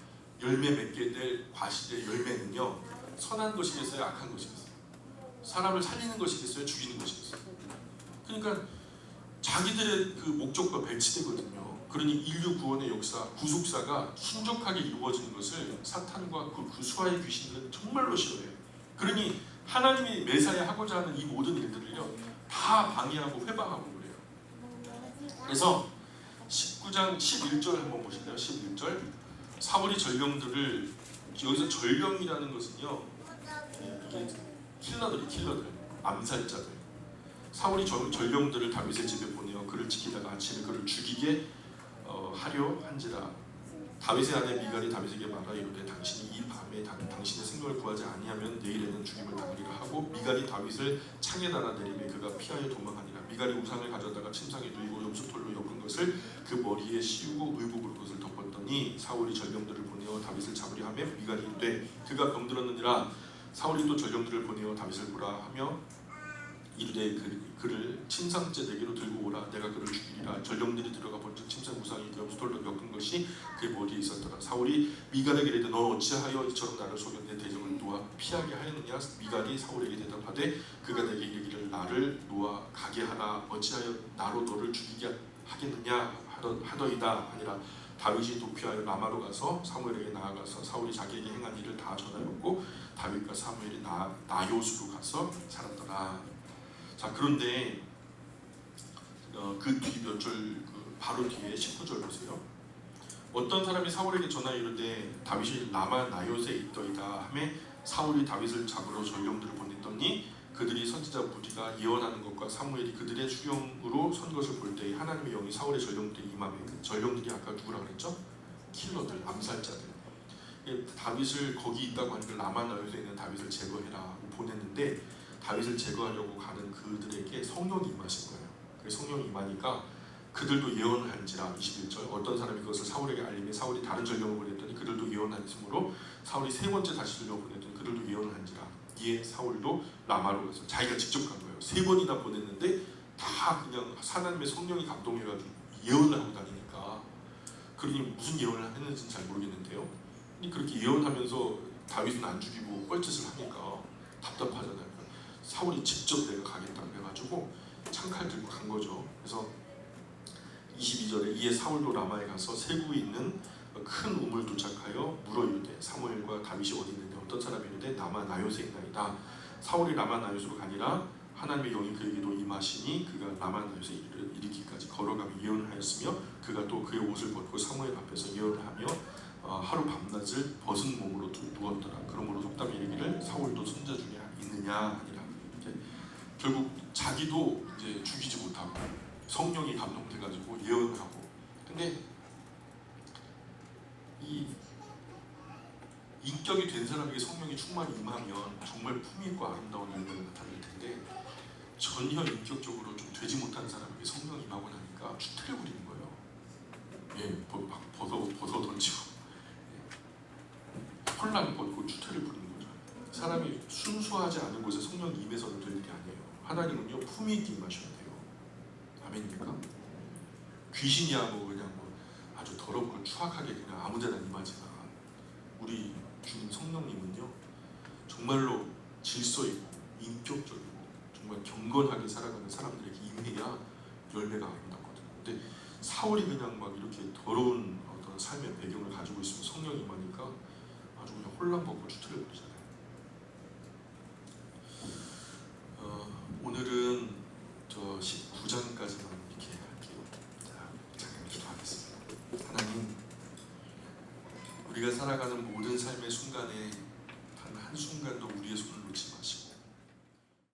열매 맺게 될 과실의 열매는요 선한 것이겠어요? 악한 것이겠어요? 사람을 살리는 것이겠어요? 죽이는 것이겠어요? 그러니까 자기들의 그 목적과 배치되거든요. 그러니 인류 구원의 역사, 구속사가 순적하게 이루어지는 것을 사탄과 그 수하의 귀신들은 정말로 싫어해요. 그러니 하나님이 매사에 하고자 하는 이 모든 일들을요 다 방해하고 회방하고 그래요. 그래서 19장 11절 한번 보실래요? 11절 사울이 전령들을 여기서 전령이라는 것은요 이게 킬러들 암살자들 사울이 전령들을 다윗의 집에 보내어 그를 지키다가 아침에 그를 죽이게 하려 한지라 다윗의 아내 미갈이 다윗에게 말하 이르되 당신이 이 밤에 당신의 생명을 구하지 아니하면 내일에는 죽임을 당하리라 하고 미갈이 다윗을 창에 달아 내리매 그가 피하여 도망하니라. 미갈이 우상을 가져다가 침상에 누이고 염소털로 엮은 것을 그 머리에 씌우고 의복으로 그것을 덮었더니 사울이 전령들을 보내어 다윗을 잡으려 하며 미갈이 이르되 그가 병들었느니라. 사울이 또 전령들을 보내어 다윗을 보라 하며 이르되 그를 침상째 내게로 들고 오라. 내가 그를 죽이리라. 전령들이 들어가 본즉 침상 우상이 염소털로 엮은 것이 그의 머리에 있었더라. 사울이 미갈에게 이르되 너 어찌하여 이처럼 나를 속여 내 대적을 놓아 피하게 하였느냐. 미갈이 사울에게 대답하되 그가 내게 이르기를 나를 놓아 가게 하라. 어찌하여 나로 너를 죽이게 하겠느냐 하더이다. 아니라 다윗이 도피하여 라마로 가서 사무엘에게 나아가서 사울이 자기에게 행한 일을 다 전하였고 다윗과 사무엘이 나요수로 가서 살았더라. 자 그런데 그 뒤 몇 절 바로 뒤에 19절 보세요. 어떤 사람이 사울에게 전하 이르되 다윗이 라마 나요스에 있더이다 하매 사울이 다윗을 잡으러 전령들을 보냈더니 그들이 선지자 무리가 예언하는 것과 사무엘이 그들의 수령으로 선 것을 볼 때에 하나님의 영이 사울의 전령들이 임하매 전령들이 아까 누구라 그랬죠? 킬러들, 암살자들. 다윗을 거기 있다고 하니까 라마 나요스에 있는 다윗을 제거해라 보냈는데 다윗을 제거하려고 가는 그들에게 성령이 임하신 거예요. 그래서 성령이 임하니까 그들도 예언을 한지라. 21절 어떤 사람이 그것을 사울에게 알림해 사울이 다른 전령을 보냈더니 그들도 예언하였으므로 사울이 세 번째 다시 전령을 보냈더니 그들도 예언을 한지라. 이에 사울도 라마로 가서 자기가 직접 간 거예요. 세 번이나 보냈는데 다 그냥 하나님의 성령이 감동해가지고 예언을 하고 다니니까 그러니 무슨 예언을 했는지는 잘 모르겠는데요. 그렇게 예언하면서 다윗은 안 죽이고 뻘짓을 하니까 답답하잖아요. 사울이 직접 내가 가겠다 그래가지고 창칼 들고 간 거죠. 그래서 22절에 이에 사울도 라마에 가서 세구에 있는 큰 우물 도착하여 물어 이르되 사무엘과 다윗이 어디 있느냐. 어떤 사람이 이르되 라마 나요스에 있나이다. 사울이 라마 나요스로 가니라 하나님의 영이 그에게도 임하시니 그가 라마 나요스에 이르기까지 걸어가며 예언을 하였으며 그가 또 그의 옷을 벗고 사무엘 앞에서 예언을 하며 하루 밤낮을 벗은 몸으로 누웠더라. 그러므로 속담에 이르기를 사울도 손자 중에 있느냐 아니라. 결국 자기도 이제 죽이지 못하고 성령이 감동돼가지고 예언하고. 근데 이 인격이 된 사람에게 성령이 충만히 임하면 정말 품위 있고 아름다운 열매가 나타날 텐데, 전혀 인격적으로 좀 되지 못한 사람에게 성령이 임하고 나니까 추태를 부리는 거예요. 막 벗어 던지고, 헐랑 벗고 추태를 부리는 거죠. 사람이 순수하지 않은 곳에 성령이 임해서는 될 일이 아니에요. 하나님은요, 품위 있게 임하셔야 돼요. 아멘입니까? 귀신이야 뭐 그냥 뭐 아주 더럽고 추악하게 그냥 아무데나 임하지만, 우리 주님 성령님은요, 정말로 질서 있고 인격적이고 정말 경건하게 살아가는 사람들에게 임해야 열매가 아름답거든요. 근데 사울이 그냥 막 이렇게 더러운 어떤 삶의 배경을 가지고 있으면 성령이 임하니까 아주 그냥 혼란받고 추태를 부리잖아요. 오늘은 저 19장까지만 이렇게 할게요. 자, 잠깐 기도하겠습니다. 하나님, 우리가 살아가는 모든 삶의 순간에 단 한순간도 우리의 손을 놓지 마시고